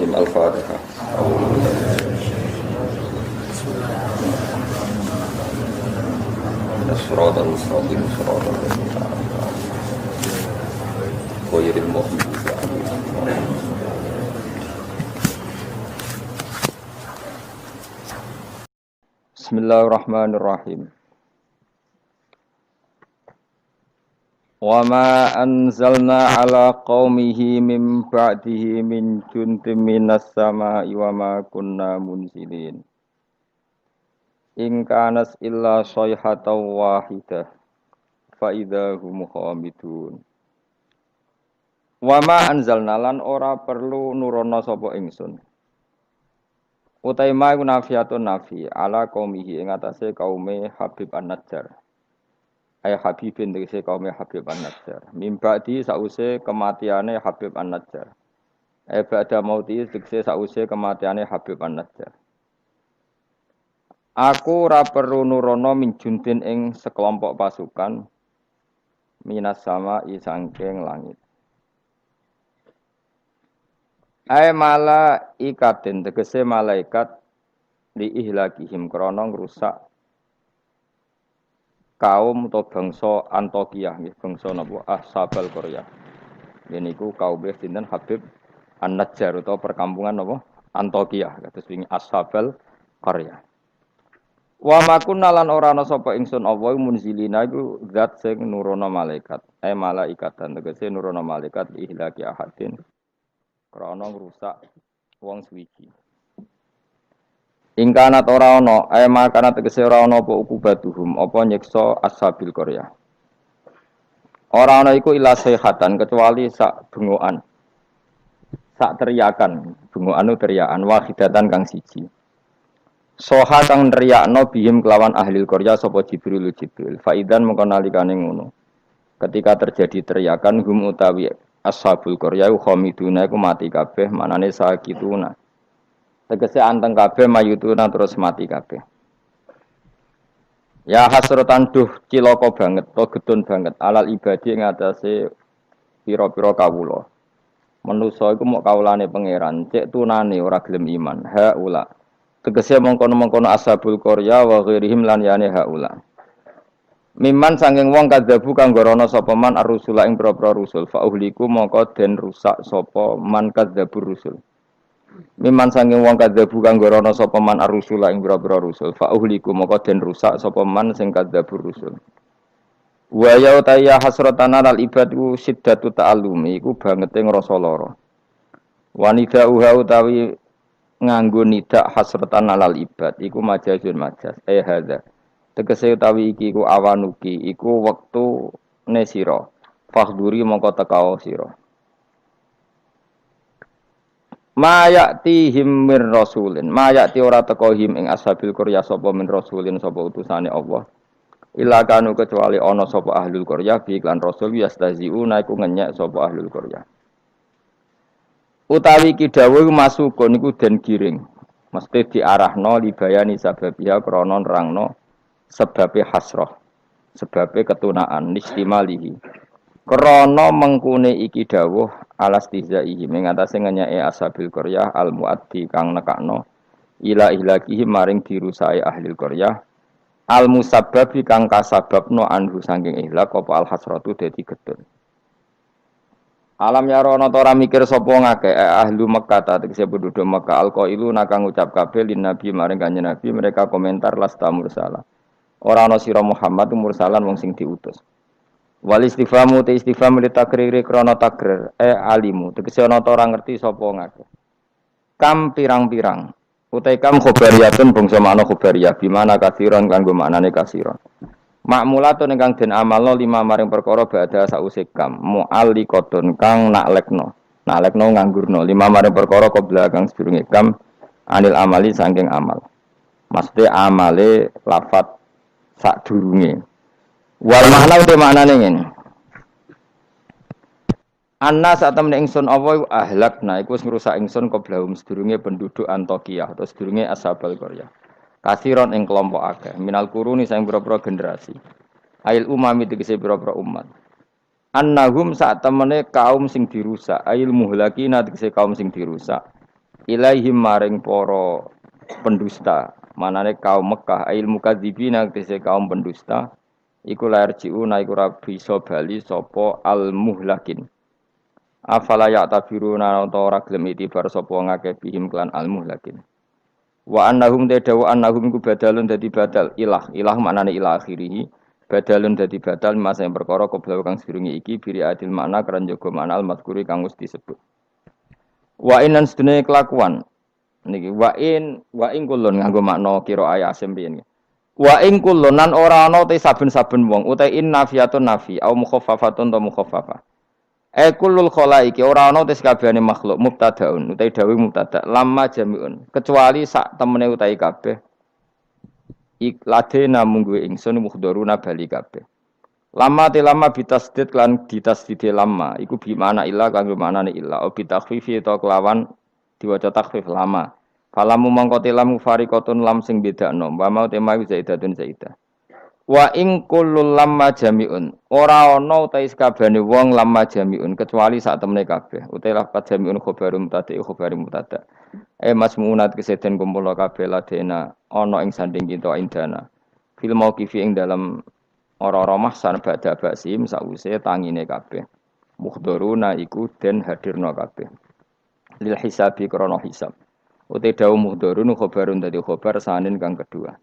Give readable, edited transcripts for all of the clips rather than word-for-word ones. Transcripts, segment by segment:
Bismillahirrahmanirrahim. Al-Fatihah. As-siratal mustaqim, siratal ladzina an'amta 'alaihim ghairil maghdubi 'alaihim. Bismillahirrahmanirrahim. Wa ma anzalna ala qaumihi min ba'dihi min juntim minas sama'i wa ma kunna munzilin. In kanas illa sayhatan wahidah fa idahum khamidun. Wa ma anzalna lan ora perlu nurono sapa ingsun. Utai ma iku nafiatun nafi ala qaumihi ing atase kaume Habib An-Najjar. Ay Habibin tegese kaum Habib An-Najjar. Mimba'di sause kematiane Habib An-Najjar. Ba'da mauti tegese sause kematiane Habib An-Najjar. Aku ora perlu nurono min juntin ing sekelompok pasukan minas sama sangking langit. Ay malaikatin tegese malaikat li ihlakihim krana ngrusak kaum atau bangsa Antokiyah nggih bangsa napa Ashabal Qaryah. Niku kaum sinten Habib An-Najjar utawa perkampungan napa Antokiyah kados wingi Ashabal Qaryah. Wa makunna lan ora ana sapa ingsun Allah munzilina iku zat sing nurono malaikat. Malaikatan tegese nurono malaikat ihlaki ahadin krana ngrusak wong suwiji. Ingkanat ora ana, makana tegese ora ana apa ukubatuhum, apa nyiksa Ashabil Qaryah. Ora ana iku ila sayhatan kecuali sak bengokan. Sak teriakan, bengokan teriakan wahidatan kang siji. Soha kang nriyakno bihim kelawan ahli Qaryah sapa Jibril. Faidan mengko nalikane ngono. Ketika terjadi teriakan hum utawi Ashabul Qaryah khamiduna iku mati kabeh, manane sakituna. Tegese anteng kabeh mayutuna terus mati kabeh. Ya hasratan duh cilaka banget, to getun banget alal ibadi ing atase pira-pira kawula. Manusa iku mok kawulane pangeran, cek tunane ora gelem iman. Haula. Tegese mongkon-mongkon Ashabul Qaryah wa ghairihim lan yane haula. Miman sanging wong kadzabu kang gorono sapa man ar-rusula ing pira-pira rusul, fa uhliku mongko den rusak sapa man kadzabur rusul. Miman sanging wong kadzabu kang gorono sapa man ar-rusula ing pira-pira rusul fa uhliku moko den rusak sapa man sing kadzabur rusul. Wa ya utaya hasratan al ibadu siddatu ta'allumi iku bangete ngrasa lara. Wanida uha utawi nganggo nidak hasratan al ibad iku majazun majaz hadza. Tegese utawi iki iku awanuki iku wektu ne sira. Fakhduri moko tekao sira. Mayatihim mir rasulin, mayati ora teko him ing Ashabil Qaryah sapa min rasulin sapa utusane Allah. Ila kanu kecuali ana sapa ahlul Qaryah bi iklan rasul yastaziuna iku ngenyek sapa ahlul Qaryah. Utawi ki dawuh masukun iku den giring. Mesti diarahno libayani sababiha krana nerangno sebabe hasrah. Sebabe ketunaan istimalihi. Krana mengkune iki dawuh alastizaihi mengatasi ngenyake Ashabil Qaryah al-muaddi kang nekakno ila ihlakihi maring dirusai ahli Qaryah al-musabbabi kang kasababno anhu saking ihlak apa al-hasratu dadi gedun. Alam ya rono ora mikir sapa ngake ahlu Mekkah tegese penduduk Mekkah alqailu nakang ngucap kabeh lin nabi maring kanjeng nabi mereka komentar lasta mursala. Ora ana sira Muhammad mursalan wong sing diutus. Wal istifamu te istifham li takriri krana takrir alimu tegese ana ta ora ngerti sapa ngake kam pirang-pirang utai kam khobariyatun bangsa makna khobariyah bimana kasiron kanggo maknane kasiron makmulatun ingkang den amalno lima maring perkara badha sause kam mu'alliqatun kang naklekno nganggurno lima maring perkara qabla kang sedurunge kam anil amali saking amal mesti amale lafat sadurunge. Wal makna uti maknane ngene. Anna sak temne ingsun apa ahlakna iku wis ngrusak ingsun qoblahum sedurunge penduduk Antokiyah atau sedurunge Ashabul Qaryah. Kasiron ing kelompok akeh minal quruni sing pira-pira generasi. Ail umami tegese pira-pira umat. Annahum sak temene kaum sing dirusak, ail muhlakina tegese kaum sing dirusak. ilaihim maring para pendusta manane kaum Mekah ilmu kadzibina tegese kaum pendusta iku lair jiuna iku ora bisa bali sapa al muhlakin afala ya tabiruna ora gelem itibar sapa ngakeh bihim klan al muhlakin wa annahum tadawu annahum iku badalun dadi badal ilah maknane ilah akhirih badalun dadi badal masa yang perkara koblau kang sedurunge iki biri adil makna keran jaga makna al mazkuri kang wis disebut wa inan sedene kelakuan niki wa in kulun nganggo makna kira ayat sembiyen wa in kulunan ora ana te saben-saben wong uta in nafiyatun nafi au mukhaffafatun ta mukhaffafa kullul khalaiki ora ana te sakabehane makhluk mubtadaun uta dawuh mubtada lamma jamiun kecuali sak temene utahe kabeh ikladena mungguwe ingsun mukhdharuna bali kabeh lama bitasdid lan ditasdid lama iku bi mana illa kanggo manane illa obi takhfifi ta kelawan diwaca takhfif lama falamu mangko tilam fariqatun lam sing bedakno wa mau tema zaidatun zaidah wa ing kullul lamma jamiun ora ana utahe sakabehane wong lamma jamiun kecuali sak temene kabeh utahe lafat jamiun khobarum tadi khobarum mutada masmunat keseden kumpul kabeh ladena ana ing sanding kita indana fil mauqifi ing dalam ora-ora mahsan badha basim sause tangine kabeh muhdharuna iku den hadirna kabeh lil hisabi krana hisab uti dawu muhdharun khobarun dadi khobar sanin kang kedua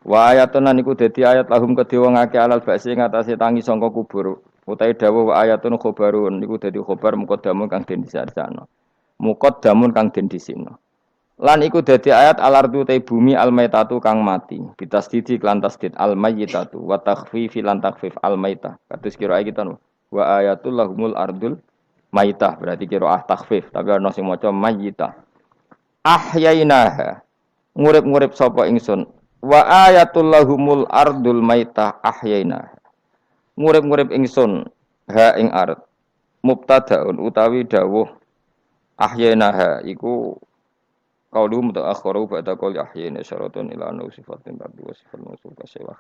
wa ayatun niku dadi ayat lahum kedhe wong akeh alal basi ngatasé tangi sangka kubur utahe dawuh wa ayatun khobarun niku dadi khobar muqaddamun kang den disarjana muqaddamun kang den disina lan iku dadi ayat alardu te bumi almaitatu kang mati bitasdidi lan tasdid almaitatu wa takhfifi lan takhfif almaitah kados kira kita wa ayatul lahumul ardul maitah berarti kira takhfif tapi ana sing maca maitah ahyainaha ngurip-ngurip sapa ingsun wa ayatul lahumul ardul maitah ahyainaha ngurip-ngurip ingsun ha ing ard mubtadaun utawi dawuh ahyainaha iku qaulu mutaakhiru ba'da qaul ahyina syaratun ila anna sifatin ba'du wa sifat mausul kasewah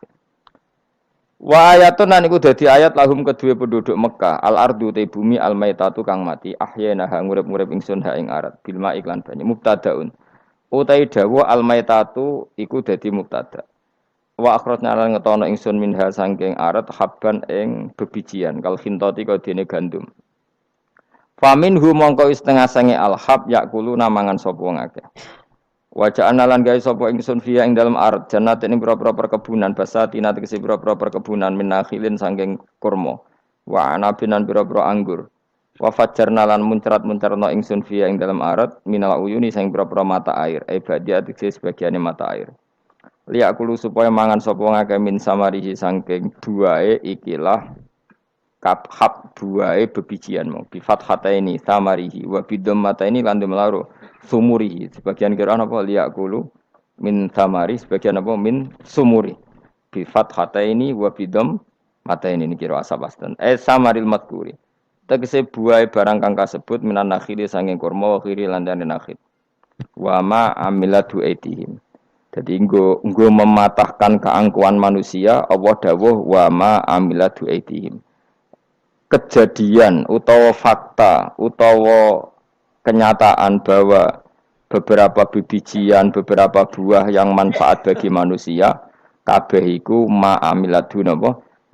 wa ayatun niku dadi ayat lahum kedue penduduk Mekah al ardu te bumi al maitatu kang mati ahyana ha ngurip-ngurip ingsun ha ing arat bil ma iklan banyu mubtadaun utai dawuh al maitatu iku dadi mubtada wa akhrajna lan ngetono ingsun minha saking arat habban ing bebijian kal khintati kodene gandum faminhu mongko setengah sange alhab yakulu namangan sapa wong akeh wajah analan gawe sapa ingsun fiya ing dalem art jannat ing pira-pira perkebunan basatina tegese pira-pira perkebunan minakhilin saking kurma wa anabinan pira-pira anggur wa fajjarna lan muncrat-muncarna ingsun fiya ing dalem art minal uyuni saking pira-pira mata air ibadiat tegese sebagiane mata air liyakulu supaya mangan sapa ngake min samarihi saking buahe ikilah kabhab buahe bebijian mau bi fathataini samarihi wa bidammataini lan demlaro sumurihi sebagian kira apa liyakulu min samari sebagian apa min sumuri bi fathataini wa bidam mataini ini kira asabastan samaril madkuri tegese buahe barang kang kasebut minan nakhili saking kurma wa khiri lan dene nakhil wa ma amilatu aitihim jadi nggo mematahkan keangkuhan manusia Allah dawuh wa ma amilatu aitihim kejadian utawa fakta utawa kenyataan bahwa beberapa bibijian, beberapa buah yang manfaat bagi manusia kabeh iku ma'amiladun apa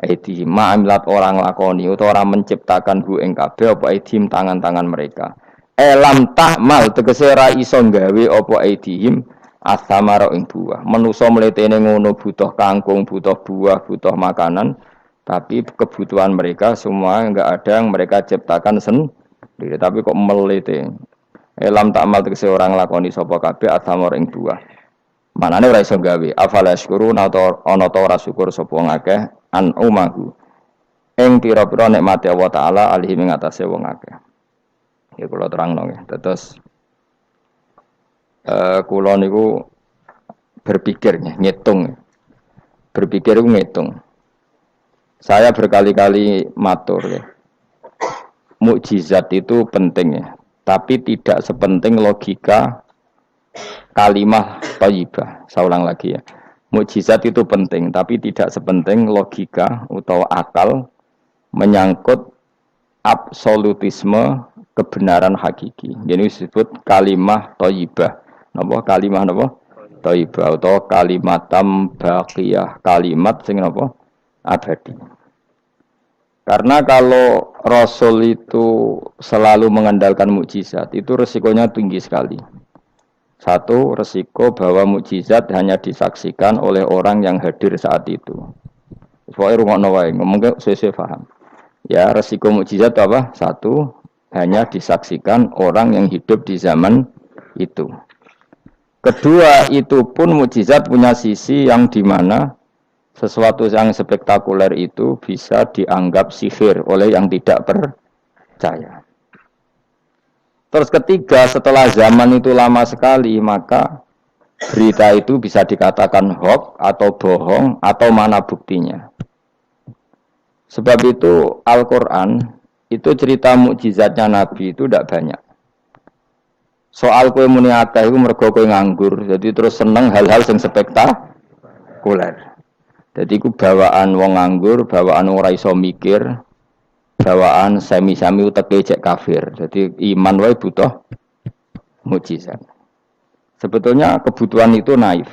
aidihim ma'amilat orang lakoni utawa orang menciptakan hu ing kabeh apa aidihim tangan-tangan mereka lam tahmal tegese ra iso gawe apa aidihim asamara ing buah manusa mletene ngono butuh kangkung butuh buah butuh makanan tapi kebutuhan mereka semua enggak ada yang mereka ciptakan sendiri tapi kok melete lam takmal tegese orang lakoni sapa kabeh atamor ing buah manane ora iso gawe afala syukurun atau ana ta ora syukur sapa ngakeh an umahu ing pira-pira nikmate Allah taala alih ing atase wong akeh ya kula terangno nggih terus kula niku berpikir ngitung berpikir ngitung saya berkali-kali matur ya. Mukjizat itu penting ya, tapi tidak sepenting logika kalimah thayyibah. Saya ulang lagi ya. Mukjizat itu penting, tapi tidak sepenting logika atau akal menyangkut absolutisme kebenaran hakiki. Jadi disebut kalimah thayyibah. Napa kalimah napa? Thayyibah atau kalimatam baqiyah, kalimat sing napa? Abadi. Karena kalau Rasul itu selalu mengandalkan mukjizat, itu resikonya tinggi sekali. Satu, resiko bahwa mukjizat hanya disaksikan oleh orang yang hadir saat itu. Pokoknya rungokno wae, ngomong sesuai paham. Ya, resiko mukjizat apa? Satu, hanya disaksikan orang yang hidup di zaman itu. Kedua, itu pun mukjizat punya sisi yang dimana sesuatu yang spektakuler itu bisa dianggap sihir oleh yang tidak percaya. Terus ketiga, setelah zaman itu lama sekali, maka berita itu bisa dikatakan hoax atau bohong atau mana buktinya. Sebab itu Al-Quran itu cerita mukjizatnya Nabi itu tidak banyak. Soal kue muni akeh itu mergo kue nganggur, jadi terus seneng hal-hal yang spektakuler. Jadi ku bawaan wong nganggur, bawaan ora iso mikir, bawaan semi-semi uteke cek kafir. Jadi iman wae butuh mukjizat. Sebetulnya kebutuhan itu naif.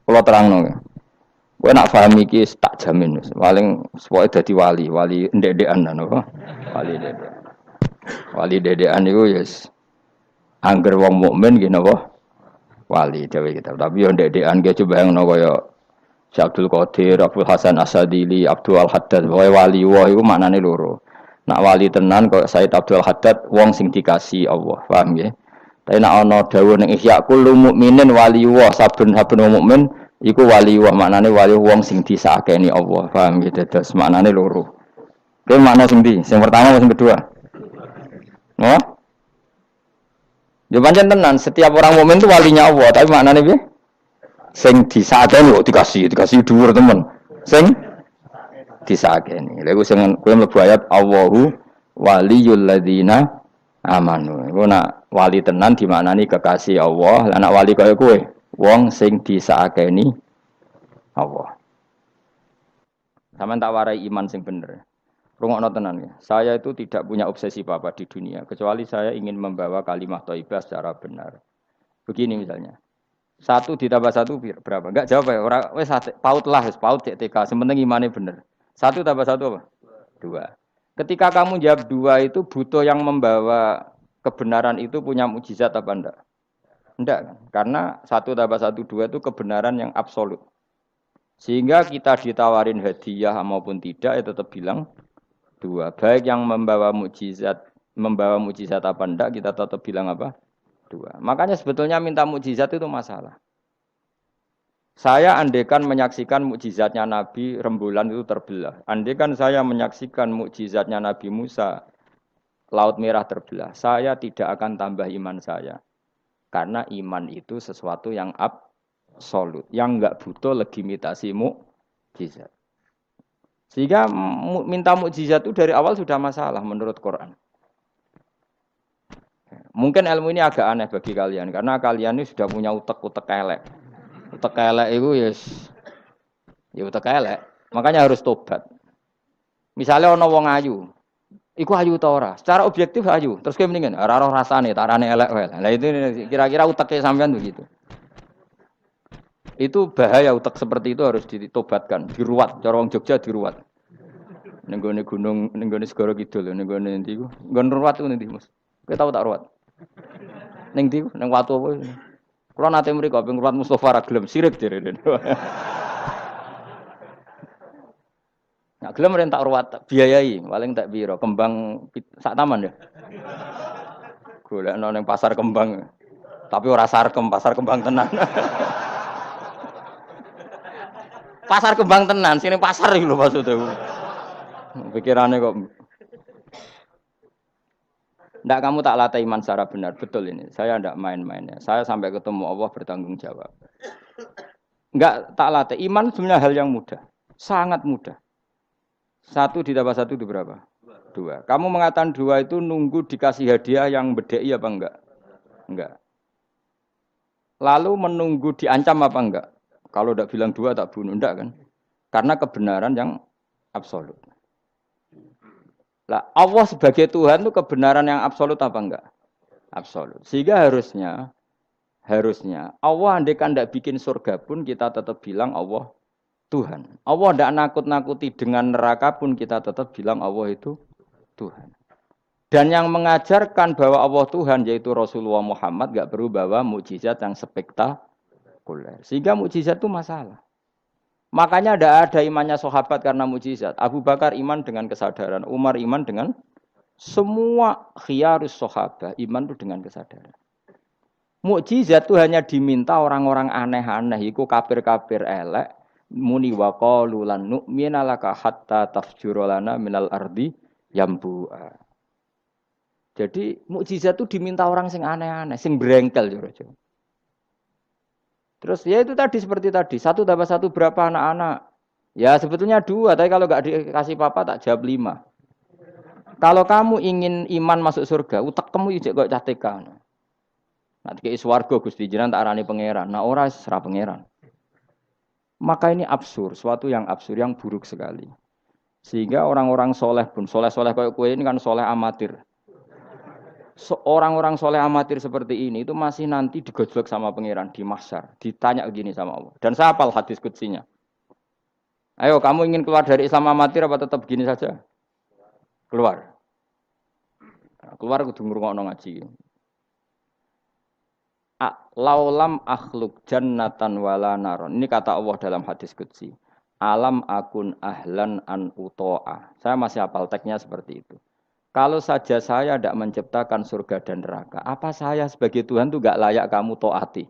Kalau terangno ya. Kowe nak paham iki tak jamin wis. Paling pokoke dadi wali ndek-ndekan napa? Wali dedekan iku yes. Angger wong mukmin nggih napa? Wali dhewe kita. Tapi yo ndek-ndekan ge coba bayangno kaya Syekh Abdul Qadir, Abdul Hasan Asadili, Abdul Haddad. Pokoke wali wah iku maknane loro. Nak wali tenan kaya Said Abdul Haddad wong sing dikasih Allah. Paham nggih? Tapi nak ana dawuh ning Ihya kullu mukminin wali wah saben-saben wong mukmin iku wali wah maknane wali wong sing disakeni Allah. Paham gitu terus maknane loro. Oke makna sing ndi? Sing pertama atau sing kedua? Oh? Ya pancen tenan setiap orang mukmin itu walinya Allah, tapi maknane piye? Sing disakeni kok dikasih dhuwur temen. Sing disakeni. Lha iku sing kowe mlebu ayat Allahu waliyul ladzina amanu. Iku nak wali tenan dimaknani kekasih Allah, lah nak wali kaya kowe wong sing disakeni Allah. Sampeyan tak warai iman sing bener. Rungokno tenan ya. Saya itu tidak punya obsesi apa-apa di dunia kecuali saya ingin membawa kalimat thayyibah secara benar. Begini misalnya. 1 ditambah 1 berapa? Enggak jawab ya. Ora wis paut lah, wis paut cek TK. Sementing imane bener. 1 tambah 1 apa? 2. Ketika kamu jawab 2 itu butuh yang membawa kebenaran itu punya mukjizat apa enggak? Enggak kan? Karena 1 tambah 1 2 itu kebenaran yang absolut. Sehingga kita ditawarin hadiah maupun tidak ya tetap bilang 2. Baik yang membawa mukjizat apa enggak kita tetap bilang apa? 2. Makanya sebetulnya minta mukjizat itu masalah. Saya andaikan menyaksikan mukjizatnya Nabi rembulan itu terbelah. Andaikan saya menyaksikan mukjizatnya Nabi Musa Laut Merah terbelah, saya tidak akan tambah iman saya. Karena iman itu sesuatu yang absolut, yang enggak butuh legitimasi mukjizat. Sehingga minta mukjizat itu dari awal sudah masalah menurut Quran. Mungkin ilmu ini agak aneh bagi kalian karena kalian ini sudah punya utek-utek elek. Utek elek itu ya utek elek. Makanya harus tobat. Misalnya ana wong ayu, iku ayu ta ora? Secara objektif ayu. Terus kowe mendingan ora roh rasane, tarane elek wae. Lah itu kira-kira uteke sampean begitu. Itu bahaya utek seperti itu harus ditobatkan, diruat. Cara wong Jogja diruat. Ning gone gunung, ning gone segara kidul, ning gone endi ku? Nggon ruat ku endi, Mas? Kowe tau tak ruat? Ning ndi? Ning watu apa? Kula nate mriko ping ruat Mustofa ra gelem sirik direne. Nek gelem ren tak ruat, biayai, paling tak piro? Kembang sak taman ya. Golekno ning pasar kembang. Tapi ora sarkem, pasar kembang tenan. Pasar kembang tenan, sini pasar iki lho maksudku. Pikirane kok. Ndak kamu tak latih iman secara benar, betul ini. Saya ndak main-mainnya. Saya sampai ketemu Allah bertanggung jawab. Nggak tak latih. Iman sebenarnya hal yang mudah. Sangat mudah. 1 ditambah 1 itu berapa? 2. Kamu mengatakan 2 itu nunggu dikasih hadiah yang bedei apa enggak? Enggak. Lalu menunggu diancam apa enggak? Kalau tidak bilang 2 tak bunuh, enggak kan? Karena kebenaran yang absolut. Lah Allah sebagai Tuhan itu kebenaran yang absolut apa enggak? Absolut. Sehingga harusnya Allah andai kan tidak bikin surga pun kita tetap bilang Allah Tuhan. Allah tidak nakut-nakuti dengan neraka pun kita tetap bilang Allah itu Tuhan. Dan yang mengajarkan bahwa Allah Tuhan yaitu Rasulullah Muhammad gak perlu bawa mukjizat yang spektakuler. Sehingga mukjizat itu masalah. Makanya ada imannya sahabat karena mukjizat. Abu Bakar iman dengan kesadaran, Umar iman dengan semua khiyarus sahabat iman itu dengan kesadaran. Mukjizat itu hanya diminta orang-orang aneh-aneh, iku kafir-kafir elek, muni wa qalu lan nu'mina laka hatta tafjura lana minal ardi yambu'a. Jadi mukjizat itu diminta orang sing aneh-aneh, sing brengkel jero. Terus ya itu tadi seperti tadi, 1+1 berapa anak-anak? Ya sebetulnya 2, tapi kalau nggak dikasih papa tak jawab 5. Kalau kamu ingin iman masuk surga, utak kamu ijek kok catekan. Nanti ke swarga Gusti jenengan tak arani pangeran. Nah ora serah pangeran. Maka ini absurd, suatu yang absurd, yang buruk sekali. Sehingga orang-orang soleh pun, soleh-soleh kayak kue ini kan soleh amatir. Orang-orang soleh amatir seperti ini itu masih nanti digojlok sama pangeran di mahsyar, ditanya begini sama Allah. Dan saya hafal hadis kutsinya. Ayo kamu ingin keluar dari Islam amatir apa tetap begini saja? Keluar. Keluar kudu ngrungokno ngaji. Laulam akhluk jannatan wala naron. Ini kata Allah dalam hadis qudsi. Alam akun ahlan an uto'a. Saya masih hafal teksnya seperti itu. Kalau saja saya tidak menciptakan surga dan neraka, apa saya sebagai Tuhan itu gak layak kamu taati?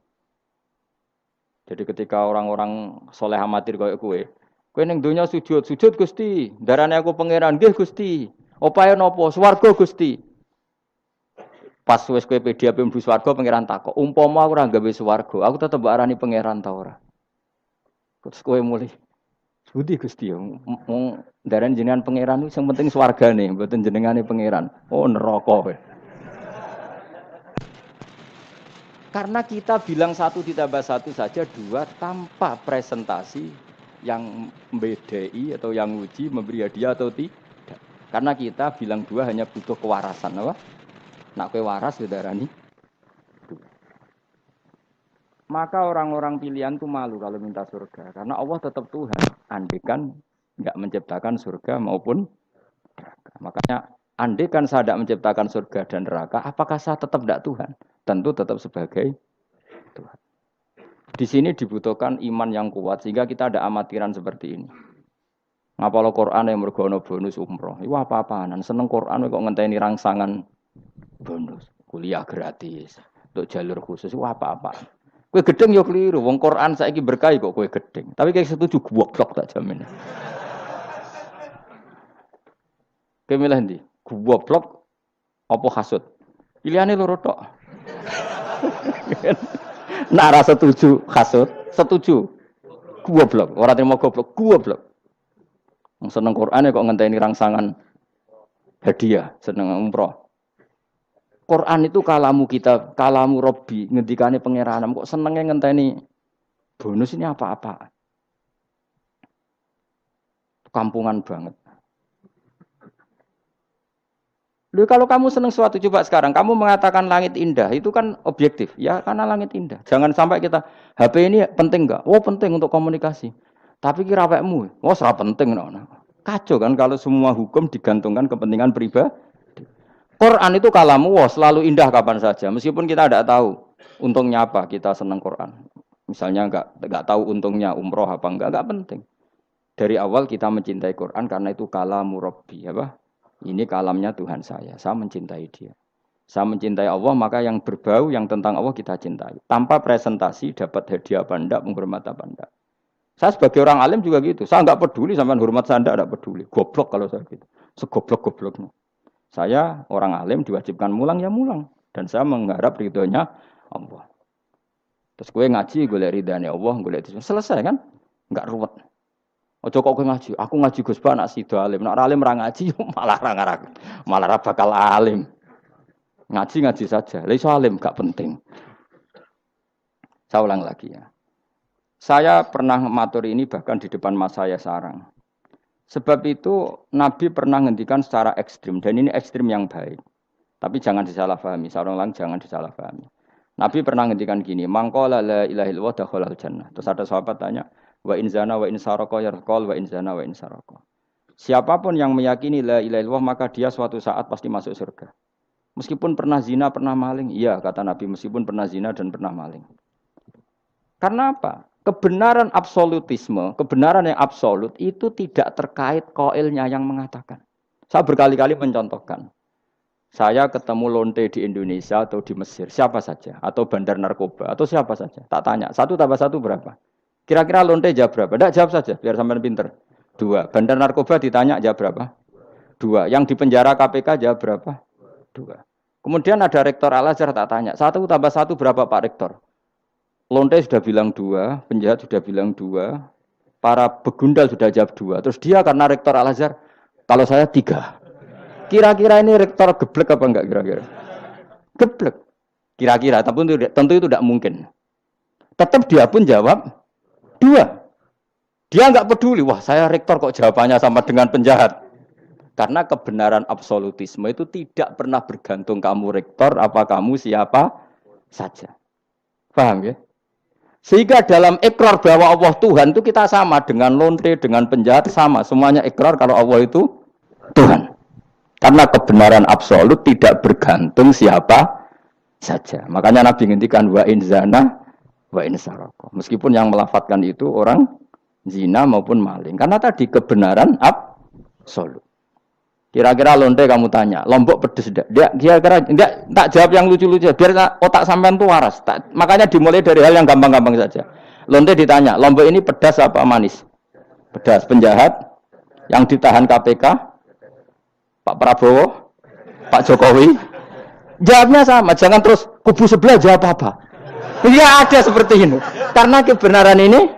Jadi ketika orang-orang soleh amatir kayak kue ning dunya sujud Gusti, darane aku pangeran nggih Gusti. Opae napa? Swarga Gusti. Pas wis kowe pedi ape mlebu swarga pangeran takok, umpama aku ora gawe swarga, aku tetep arani pangeran ta ora? Terus kowe mulih Budi Gusti ya, ndaran jenengan pangeran itu yang penting swargane, mboten jenengane pangeran. Oh neraka kowe. Karena kita bilang 1 ditambah 1 saja 2 tanpa presentasi yang membedai atau yang uji memberi hadiah atau tidak. Karena kita bilang 2 hanya butuh kewarasan, apa? Nak kowe waras darani. Maka orang-orang pilihan itu malu kalau minta surga. Karena Allah tetap Tuhan. Andekan enggak menciptakan surga maupun neraka. Makanya andekan saya tidak menciptakan surga dan neraka, apakah saya tetap tidak Tuhan? Tentu tetap sebagai Tuhan. Di sini dibutuhkan iman yang kuat sehingga kita ada amatiran seperti ini. Ngapalo Quran yang mergono bonus umroh. Itu apa-apaan. Seneng Quran kok ngenteni rangsangan bonus. Kuliah gratis. Untuk jalur khusus itu apa-apaan. Kue gedeng yo keliru, wong Quran saiki berkah kok kue gedeng. Tapi kayak setuju goblok tak jamin. Kowe milih ndi? Goblok apa hasud? Pilihane loro tok. Nak ra setuju hasud, setuju goblok. Ora terima goblok. Wong seneng Quran kok ngenteni rangsangan hadiah, seneng umroh. Quran itu kalamu kita, kalamu Robbi, ngendikane pangeranam kok senenge ngenteni bonus ini apa-apa. Kampungan banget. Loh kalau kamu seneng suatu coba sekarang, kamu mengatakan langit indah, itu kan objektif. Ya karena langit indah. Jangan sampai kita, HP ini penting enggak? Oh penting untuk komunikasi. Tapi kira awakmu, oh ora penting. Kacau kan kalau semua hukum digantungkan kepentingan pribadi. Quran itu kalamu, wah selalu indah kapan saja. Meskipun kita tidak tahu untungnya apa kita senang Quran. Misalnya enggak tahu untungnya umroh apa enggak penting. Dari awal kita mencintai Quran karena itu kalamu Rabbi, apa? Ini kalamnya Tuhan saya mencintai dia. Saya mencintai Allah, maka yang berbau yang tentang Allah kita cintai. Tanpa presentasi dapat hadiah apa enggak, menghormat apa enggak. Saya sebagai orang alim juga gitu. Saya enggak peduli sama hormat saya enggak peduli. Goblok kalau saya gitu. Segoblok-gobloknya. Saya orang alim diwajibkan mulang ya mulang. Dan saya mengharap ridhonya Allah. Terus gue ngaji, gue lihat ridhonya Allah, gue lihat itu. Selesai kan? Enggak ruwet. Ojo kok gue ngaji. Aku ngaji Gus Ba, nak sido alim. Nak alim ra ngaji, malah ra bakal alim. Ngaji saja. Lah iso alim gak penting. Saya ulang lagi ya. Saya pernah matur ini bahkan di depan mas saya sarang. Sebab itu Nabi pernah ngendikan secara ekstrim dan ini ekstrim yang baik. Tapi jangan disalahpahami, seorang jangan disalahpahami. Nabi pernah ngendikan gini, mangqala la ilaha illallah dakhalal jannah. Terus ada sahabat tanya, wa in zana wa in saraka yarqal wa in zana wa in saraka. Siapapun yang meyakini la ilaha illallah maka dia suatu saat pasti masuk surga. Meskipun pernah zina, pernah maling. Iya, kata Nabi, meskipun pernah zina dan pernah maling. Karena apa? Kebenaran absolutisme, kebenaran yang absolut itu tidak terkait qailnya yang mengatakan. Saya berkali-kali mencontohkan. Saya ketemu lonte di Indonesia atau di Mesir, siapa saja. Atau bandar narkoba, atau siapa saja. Tak tanya, 1 tambah 1 berapa? Kira-kira lonte jawab berapa? Tidak, jawab saja, biar sampean pinter. 2. Bandar narkoba ditanya jawab berapa? 2. Yang di penjara KPK jawab berapa? 2. Kemudian ada rektor Al-Azhar tak tanya, 1 tambah 1 berapa Pak Rektor? Lonte sudah bilang 2, penjahat sudah bilang 2, para begundal sudah jawab 2. Terus dia karena rektor Al-Azhar, kalau saya 3. Kira-kira ini rektor geblek apa enggak kira-kira? Geblek. Kira-kira, tapi tentu itu tidak mungkin. Tetap dia pun jawab 2. Dia enggak peduli, wah saya rektor kok jawabannya sama dengan penjahat. Karena kebenaran absolutisme itu tidak pernah bergantung kamu rektor, apa kamu siapa saja. Paham ya? Sehingga dalam ikrar bahwa Allah Tuhan itu kita sama dengan lonte, dengan penjahat sama. Semuanya ikrar kalau Allah itu Tuhan. Karena kebenaran absolut tidak bergantung siapa saja. Makanya Nabi ngendikan wa in zana wa in saraka. Meskipun yang melafadzkan itu orang zina maupun maling. Karena tadi kebenaran absolut. Kira-kira lonte kamu tanya, Lombok pedes enggak? Dia kira-kira enggak, tak jawab yang lucu-lucu biar otak sampean tuh waras. Makanya dimulai dari hal yang gampang-gampang saja. Lonte ditanya, Lombok ini pedas apa manis? Pedas. Penjahat yang ditahan KPK, Pak Prabowo, Pak Jokowi. Jawabnya sama, jangan terus kubu sebelah jawab apa. Ya ada seperti ini. Karena kebenaran ini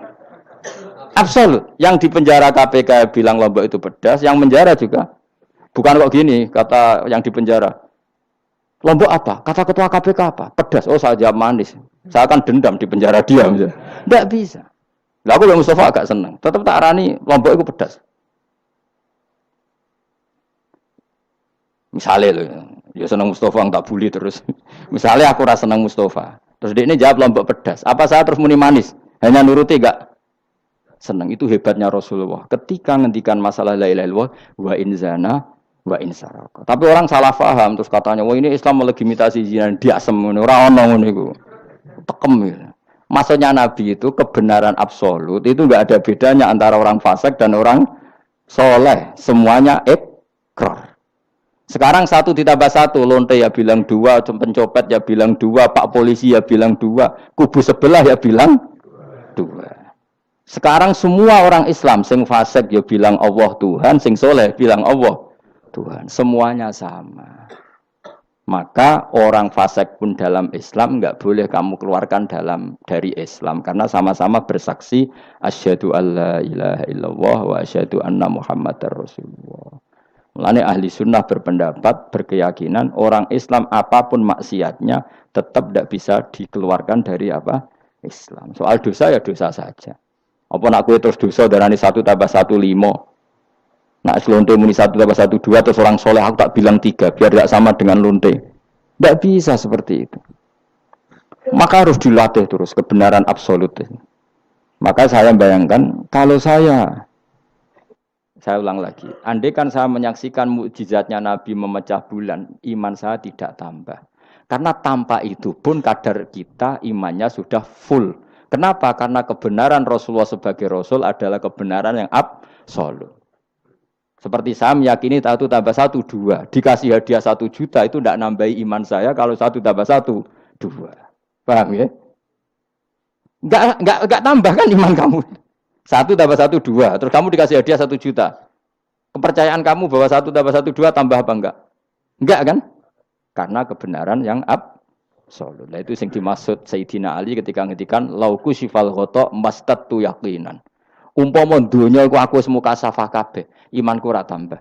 absolut. Yang di penjara KPK bilang Lombok itu pedas, yang menjara juga. Bukan kok gini, kata yang di penjara. Lombok apa? Kata ketua KPK apa? Pedas. Oh, saya jawab manis. Saya akan dendam di penjara dia. Tidak bisa. Lah aku yang Mustafa agak senang. Tetap tak arani Lombok itu pedas. Misalnya loh, ya senang Mustafa tak bully terus. Misalnya aku rasa senang Mustafa. Terus dia ini jawab Lombok pedas. Apa saya terus muni manis? Hanya nuruti gak? Senang. Itu hebatnya Rasulullah. Ketika ngendikan masalah la ilaha illallah wa in zana wa in saraka. Tapi orang salah paham terus katanya, "Wah, ini Islam melegitimasi zina." Dia semono ora ono ngono iku. Tekem ya. Maksudnya Nabi itu kebenaran absolut itu enggak ada bedanya antara orang fasik dan orang soleh. Semuanya ikrar. Sekarang 1 ditambah 1, lonte ya bilang 2, pencopet ya bilang 2, Pak polisi ya bilang 2, kubu sebelah ya bilang 2. Sekarang semua orang Islam sing fasik ya bilang Allah Tuhan, sing soleh bilang Allah Tuhan, semuanya sama. Maka orang fasik pun dalam Islam enggak boleh kamu keluarkan dari Islam karena sama-sama bersaksi asyhadu alla ilaha illallah wa asyhadu anna muhammadar rasulullah. Mulane ahli sunnah berpendapat, berkeyakinan orang Islam apapun maksiatnya tetap tidak bisa dikeluarkan dari apa? Islam. Soal dosa ya dosa saja. Apa nak kowe terus dosa darani 1 tambah 1 5. Nak lonte muni 1 tambah 1 2 terus orang soleh aku tak bilang 3 biar tidak sama dengan lonte. Tidak bisa seperti itu. Maka harus dilatih terus kebenaran absolut. Maka saya bayangkan kalau saya ulang lagi, andai kan saya menyaksikan mukjizatnya Nabi memecah bulan, iman saya tidak tambah. Karena tanpa itu pun kadar kita imannya sudah full. Kenapa? Karena kebenaran Rasulullah sebagai Rasul adalah kebenaran yang absolut. Seperti saya meyakini 1 tambah 1 2. Dikasih hadiah 1 juta itu tidak nambahi iman saya kalau 1 tambah 1 2. Paham ya? Enggak tambah kan iman kamu. 1 tambah 1 2. Terus kamu dikasih hadiah 1 juta. Kepercayaan kamu bahwa 1 tambah 1 2 tambah apa enggak? Enggak kan? Karena kebenaran yang absolut. Nah, itu yang dimaksud Sayyidina Ali ketika ngetikan lauku sifal ghata mastatu yaqinan. Umpama dunya iku aku wis mukasafah kabeh, imanku ora tambah.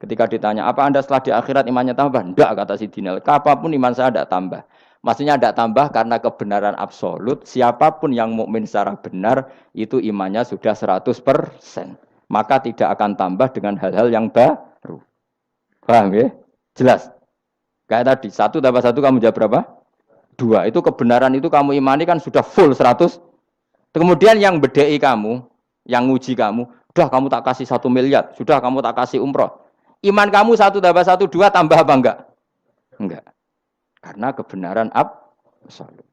Ketika ditanya, "Apa Anda setelah di akhirat imannya tambah?" Enggak, kata Sayyidina Ali. Apapun iman saya tidak tambah. Maksudnya tidak tambah karena kebenaran absolut. Siapapun yang mukmin secara benar itu imannya sudah 100%. maka tidak akan tambah dengan hal-hal yang baru. Paham ya? Jelas. Kayak tadi, 1 tambah 1 kamu jawab berapa? 2. Itu kebenaran itu kamu imani kan sudah full 100. Kemudian yang bedai kamu, yang nguji kamu, sudah kamu tak kasih 1 miliar, sudah kamu tak kasih umroh. Iman kamu 1 tambah 1, 2 tambah apa enggak? Enggak. Karena kebenaran absolut.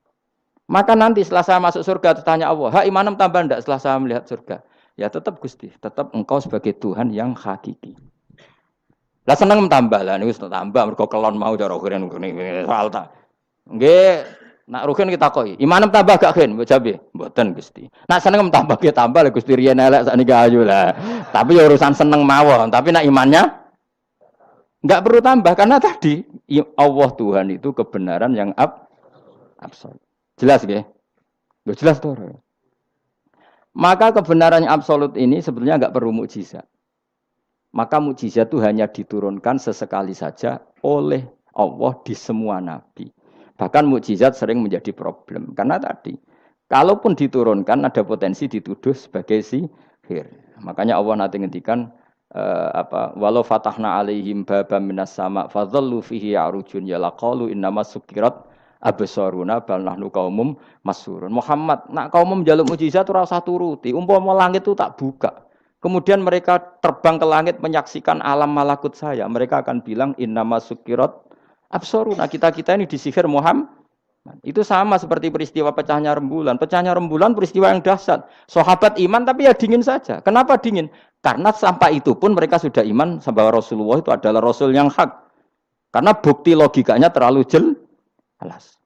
Maka nanti setelah saya masuk surga, tanya Allah, ha imanem tambah enggak setelah saya melihat surga? Ya tetap Gusti, tetap engkau sebagai Tuhan yang hakiki. Lah seneng tambah lah, ini tambah, mergo kelon mau cara keren soal tak. Nggih, nak rugen kita koi. Imanem tambah gak gen, mbok jabe. Mboten Gusti. Nak seneng tambah ge tambah lah Gusti riyen elek sakniki ayu lah. Tapi ya urusan seneng mawon, tapi nak imannya enggak perlu tambah karena tadi Allah Tuhan itu kebenaran yang absolut. Jelas nggih? Lho jelas to. Maka kebenaran yang absolut ini sebetulnya enggak perlu mukjizat. Maka mukjizat itu hanya diturunkan sesekali saja oleh Allah di semua nabi. Bahkan mukjizat sering menjadi problem. Karena tadi, kalaupun diturunkan ada potensi dituduh sebagai sihir. Makanya Allah nanti ngendikan walau fatahna alaihim babam minas sama fadhallu fihi ya'rujun yalaqalu innamas sukirat absaruna bal nahnu qaumum masurun. Muhammad, nak kaum njaluk mukjizat ora usah turuti. Umpama langit itu tak buka. Kemudian mereka terbang ke langit menyaksikan alam malakut saya. Mereka akan bilang innamas sukirat absaruna. Kita ini disihir Muhammad. Itu sama seperti peristiwa pecahnya rembulan. Pecahnya rembulan peristiwa yang dahsyat. Sahabat iman tapi ya dingin saja. Kenapa dingin? Karena sampai itu pun mereka sudah iman bahwa Rasulullah itu adalah Rasul yang hak. Karena bukti logikanya terlalu jelas.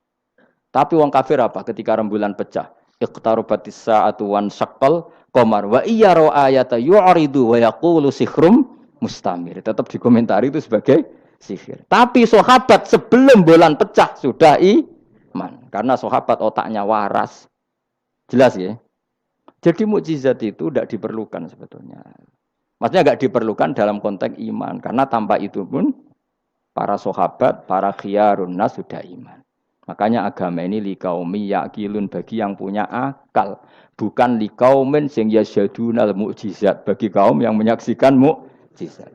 Tapi wong kafir apa ketika rembulan pecah? Iqtarabatis sa'atu wan syaqqal qamar wa iya ra ayata yu'ridu wa yaqulu sikhrum mustamir. Tetap dikomentari itu sebagai sihir. Tapi sahabat sebelum bulan pecah sudah iman. Karena sahabat otaknya waras. Jelas ya? Jadi mukjizat itu tidak diperlukan sebetulnya. Maksudnya tidak diperlukan dalam konteks iman. Karena tanpa itu pun para sahabat, para khiyarun nas sudah iman. Makanya agama ini liqaumi yaqilun bagi yang punya akal. Bukan liqaumin sing yasyadunal mukjizat bagi kaum yang menyaksikan mukjizat.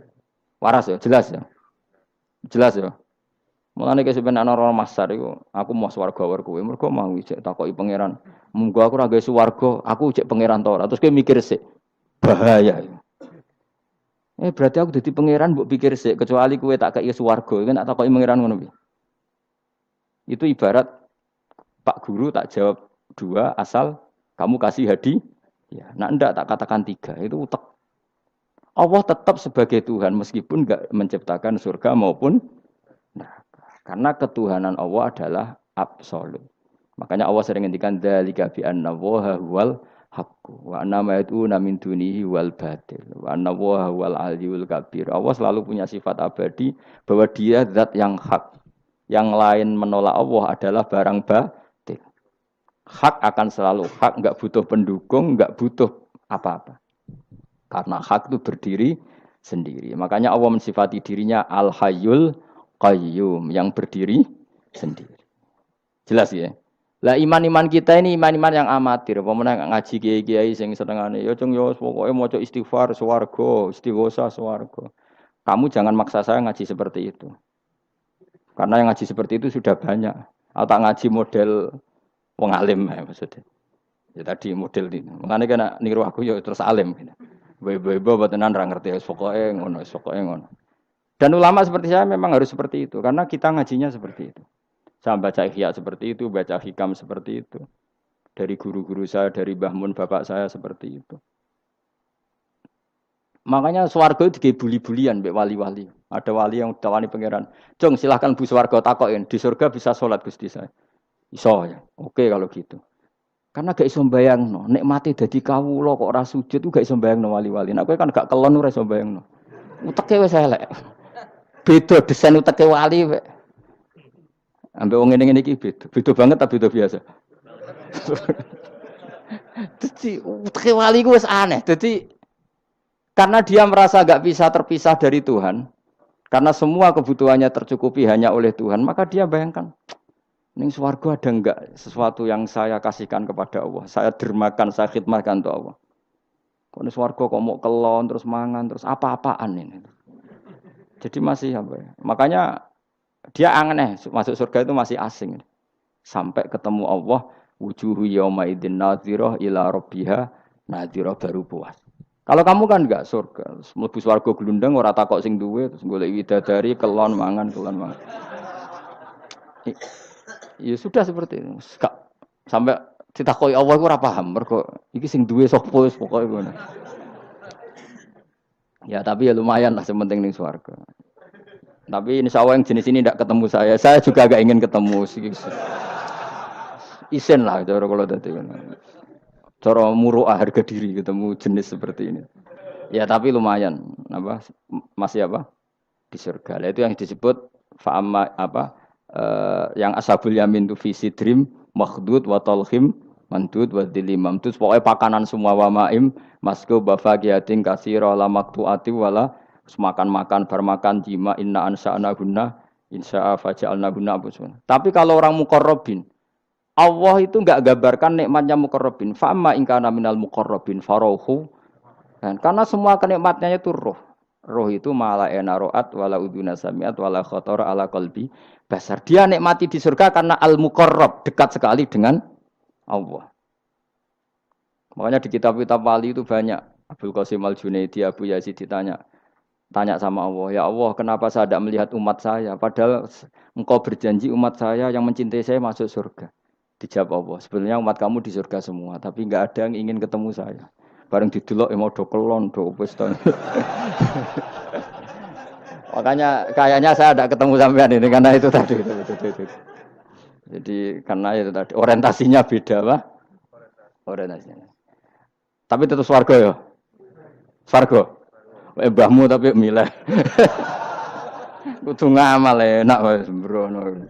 Waras ya, jelas ya. Jelas ya. Mulane ke sampeyan ana ora masar iku, aku mau swarga war kowe. Mergo mau ijek takoki pangeran. Munggo aku ora gawe swarga, aku ijek pangeran to ora. Terus kowe mikir sik. Bahaya. Berarti aku dadi pangeran mbok pikir sik, kecuali kowe tak kei swarga, kan tak takoki pangeran ngono piye. Itu ibarat Pak Guru tak jawab 2 asal kamu kasih hadiah. Ya, nah enggak tak katakan 3, itu utek. Allah tetap sebagai Tuhan meskipun enggak menciptakan surga maupun neraka. Karena ketuhanan Allah adalah absolut. Makanya Allah sering ngendikan dzalika bi anna Allaha huwal haqqu wa anna ma yad'una min dunihi wal batil wa anna Allaha huwal aliyyul kabir. Allah selalu punya sifat abadi bahwa Dia zat yang hak. Yang lain menolak Allah adalah barang batil. Hak akan selalu hak, enggak butuh pendukung, enggak butuh apa-apa. Karena hak itu berdiri sendiri. Makanya Allah mensifati dirinya Al-Hayyul Qayyum, yang berdiri sendiri. Jelas ya? Lah iman-iman kita ini iman-iman yang amatir. Pemenang ngaji kiai-kiai sing senengane ya cung yo pokoke maca istighfar swarga, istighosa swarga. Kamu jangan maksa saya ngaji seperti itu. Karena yang ngaji seperti itu sudah banyak. Atau ngaji model wong alim maksudnya. Ya tadi model ini. Makanya kena niru aku ya terus alim. Ibu-ibu tenan ra ngerti pokoke ngono, pokoke ngono. Dan ulama seperti saya memang harus seperti itu karena kita ngajinya seperti itu. Saya baca ihya seperti itu, baca hikam seperti itu. Dari guru-guru saya, dari Mbah Mun bapak saya seperti itu. Makanya swarga itu dibuli-bulian mbek wali-wali. Ada wali yang tawani pangeran. Jong silahkan bu swarga takokin. Di surga bisa sholat Gusti saya. Iso ya. Oke kalau gitu. Karena gak iso mbayangno, nek mati dadi kawula kok ora sujud ku gak iso mbayangno wali-wali. Nek kowe kan gak kelon ora iso mbayangno. Uteke wis elek. Beda desain uteke wali wek. Ambek wong ngene-ngene iki beda. Beda banget ta beda biasa. Dadi uteke wali ku wis aneh. Dadi karena dia merasa gak bisa terpisah dari Tuhan. Karena semua kebutuhannya tercukupi hanya oleh Tuhan, maka dia bayangkan ning swarga ada enggak sesuatu yang saya kasihkan kepada Allah, saya dermakan, saya khidmatkan untuk Allah. Kok ning swarga kok mau kelon terus mangan terus apa-apaan ini. Jadi masih apa ya? Makanya dia aneh masuk surga itu masih asing. Sampai ketemu Allah, wujuhu yauma idzin nadhirah ila rabbiha nadhirah baru puas. Kalau kamu kan enggak surga, mlebu swarga glundeng ora takok sing duwe terus golek widadari kelon mangan. Ya sudah seperti itu. Sampai ditakoki Allah iku ora paham, mergo iki sing duwe sapa wis pokoke ngono. Ya tapi ya lumayan lah sementing ning swarga. Tapi insya Allah yang jenis ini tidak ketemu saya. Saya juga agak ingin ketemu. Isen lah cara kalau tadi. Cara muruah harga diri ketemu jenis seperti ini. Ya tapi lumayan. Apa masih apa di surga. Itu yang disebut fa'ama apa yang ashabul yamin itu visi dream makhdud wa talhim mandud wa dilimam. Itu pokoknya pakanan semua wa ma'im masku bafagiyatin kasira la maktuati wala makan-makan bar makan jima inna ansa'na guna insya'a faja'alna guna abusuna. Tapi kalau orang muqarrabin Allah itu enggak gambarkan nikmatnya muqarrabin. Fa amma in kana minal muqarrabin farohu. Dan karena semua kenikmatnya itu roh. Roh itu mala enaroat wala uduna samiat wala khotor ala qalbi basar. Dia nikmati di surga karena al-muqarrab, dekat sekali dengan Allah. Makanya di kitab-kitab wali itu banyak. Abdul Qasim Al-Junaidi, Abu Yazid tanya sama Allah, ya Allah kenapa saya tidak melihat umat saya? Padahal engkau berjanji umat saya yang mencintai saya masuk surga. Dijawab Allah, sebenarnya umat kamu di surga semua, tapi enggak ada yang ingin ketemu saya. Bareng didelok mau do kelon, do wis to. Makanya kayaknya saya tidak ketemu sampean ini karena itu tadi. Jadi karena itu tadi orientasinya beda, Pak. Orientasinya. Tapi tetap swarga ya. Swarga. Mbahmu tapi milih. Kudu ngamal enak wis mbrono.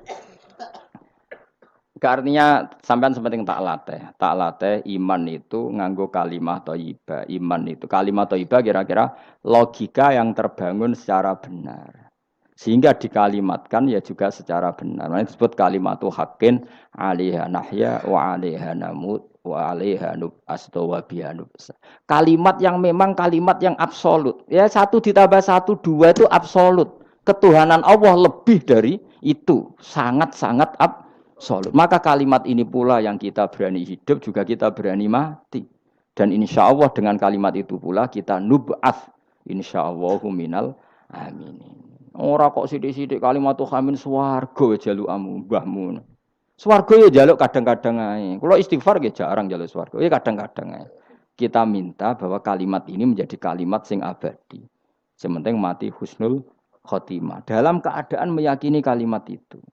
Artinya sampean sepenting tak latih iman itu nganggo kalimat thayyibah. Iman itu kalimat thayyibah kira-kira logika yang terbangun secara benar. Sehingga dikalimatkan ya juga secara benar. Nah, disebut kalimatu haqqin 'alaiha nahya wa 'alaiha namut wa 'alaiha nub'astu wa biha nub'as. Kalimat yang memang kalimat yang absolut. Ya 1 ditambah 1 2 itu absolut. Ketuhanan Allah lebih dari itu, sangat-sangat absolut. Maka kalimat ini pula yang kita berani hidup juga kita berani mati. Dan insya Allah dengan kalimat itu pula kita nub'ats insyaallahu minal aminin. Ora kok sithik-sithik kalimatu khamin swarga jalukamu mbahmu. Swarga ya jaluk kadang-kadang ae. Kula istighfar nggih jarang jaluk swarga. Ya kadang-kadang ae. Kita minta bahwa kalimat ini menjadi kalimat sing abadi. Sementing mati husnul khotimah. Dalam keadaan meyakini kalimat itu.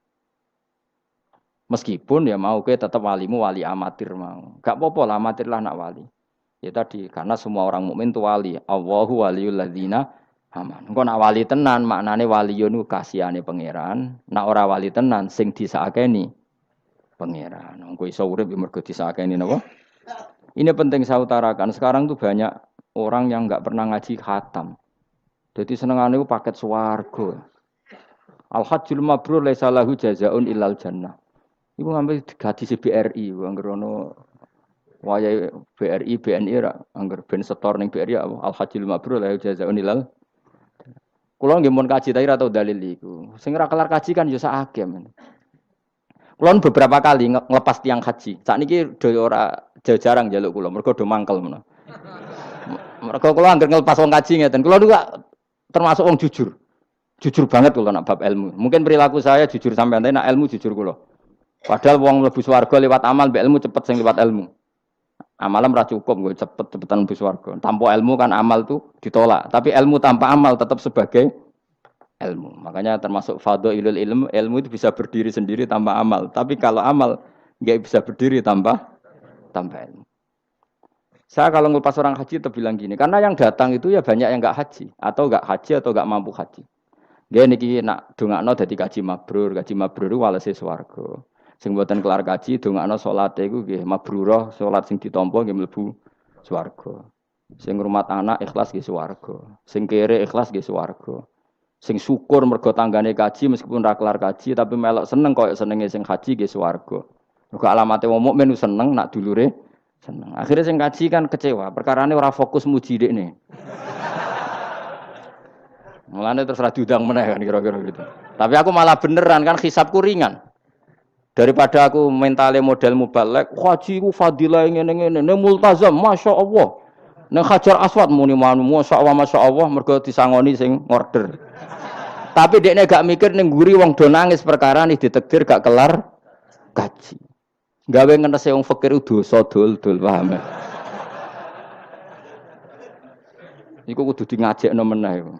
Meskipun ya mau ke tetap walimu wali amatir mau. Gak apa-apa lah amatir lah nak wali. Ya tadi karena semua orang mukmin itu wali. Allahu waliyul ladzina aman. Engko nak wali tenan maknane waliyun ku kasihane pangeran. Nak ora wali tenan sing disakeni pangeran. Engko iso urip mergo disakeni napa? Ini penting saya utarakan. Sekarang tuh banyak orang yang enggak pernah ngaji khatam. Jadi senengane ku paket swarga. Al-hajjul mabrur laisa lahu jazaa'un illal jannah. Iku ngambil gaji BRI, angger ono wayahe BRI, BNI ra, angger ben setor ning BRI al-hajjul mabrur lahu jazaa'un illal. Kulo nggih mun kaji ta ora tau dalil iku. Sing ora kelar kaji kan yo sak agem. Kulo beberapa kali ngelepas tiang haji. Sakniki do ora jarang njaluk kulo, mergo do mangkel menawa. Mergo kulo angger ngelepas wong kaji ngeten. Kulo juga termasuk wong jujur. Jujur banget kulo nak bab ilmu. Mungkin perilaku saya jujur sampean, tapi nak ilmu jujur kulo. Padahal wong mlebu swarga lewat amal, mbek ilmu cepet sing lewat ilmu. Amalan ora cukup nggo cepet-cepetan mlebu swarga. Tanpa ilmu kan amal tuh ditolak, tapi ilmu tanpa amal tetap sebagai ilmu. Makanya termasuk fadhailul ilmu itu bisa berdiri sendiri tanpa amal. Tapi kalau amal enggak bisa berdiri tanpa ilmu. Saya kalau ngelepas orang haji itu bilang gini, karena yang datang itu ya banyak yang enggak haji atau enggak mampu haji. Nggih niki nak dongakno dadi kaji mabrur iku walese swarga. Sing mboten kelar kaji dongakno salate iku nggih mabrurah, salat sing ditampa nggih mlebu swarga. Sing ngrumat anak ikhlas nggih swarga. Sing kere ikhlas nggih swarga. Sing syukur mergo tanggane kaji meskipun ra kelar kaji tapi melok seneng koyo senenge sing haji nggih swarga. Mergo alamate wong mukmin seneng nak dulure Seneng. Akhirnya sing kaji kan kecewa, perkarane ora fokus muji dekne. Mulane terus ra diundang meneh kan kira-kira gitu. Tapi aku malah beneran kan hisabku ringan. Daripada aku mentale model mubalek, haji ku fadilah ngene-ngene, ne multazam, masyaallah. Nang Hajar Aswad muni manu, masyaallah mergo disangoni sing ngorder. Tapi dekne gak mikir ning nguri wong do nangis perkara nih ditakdir gak kelar kaji. Gawe ngenese wong fakir dosa dol-dol paham. Iku kudu di ngajekno meneh iku.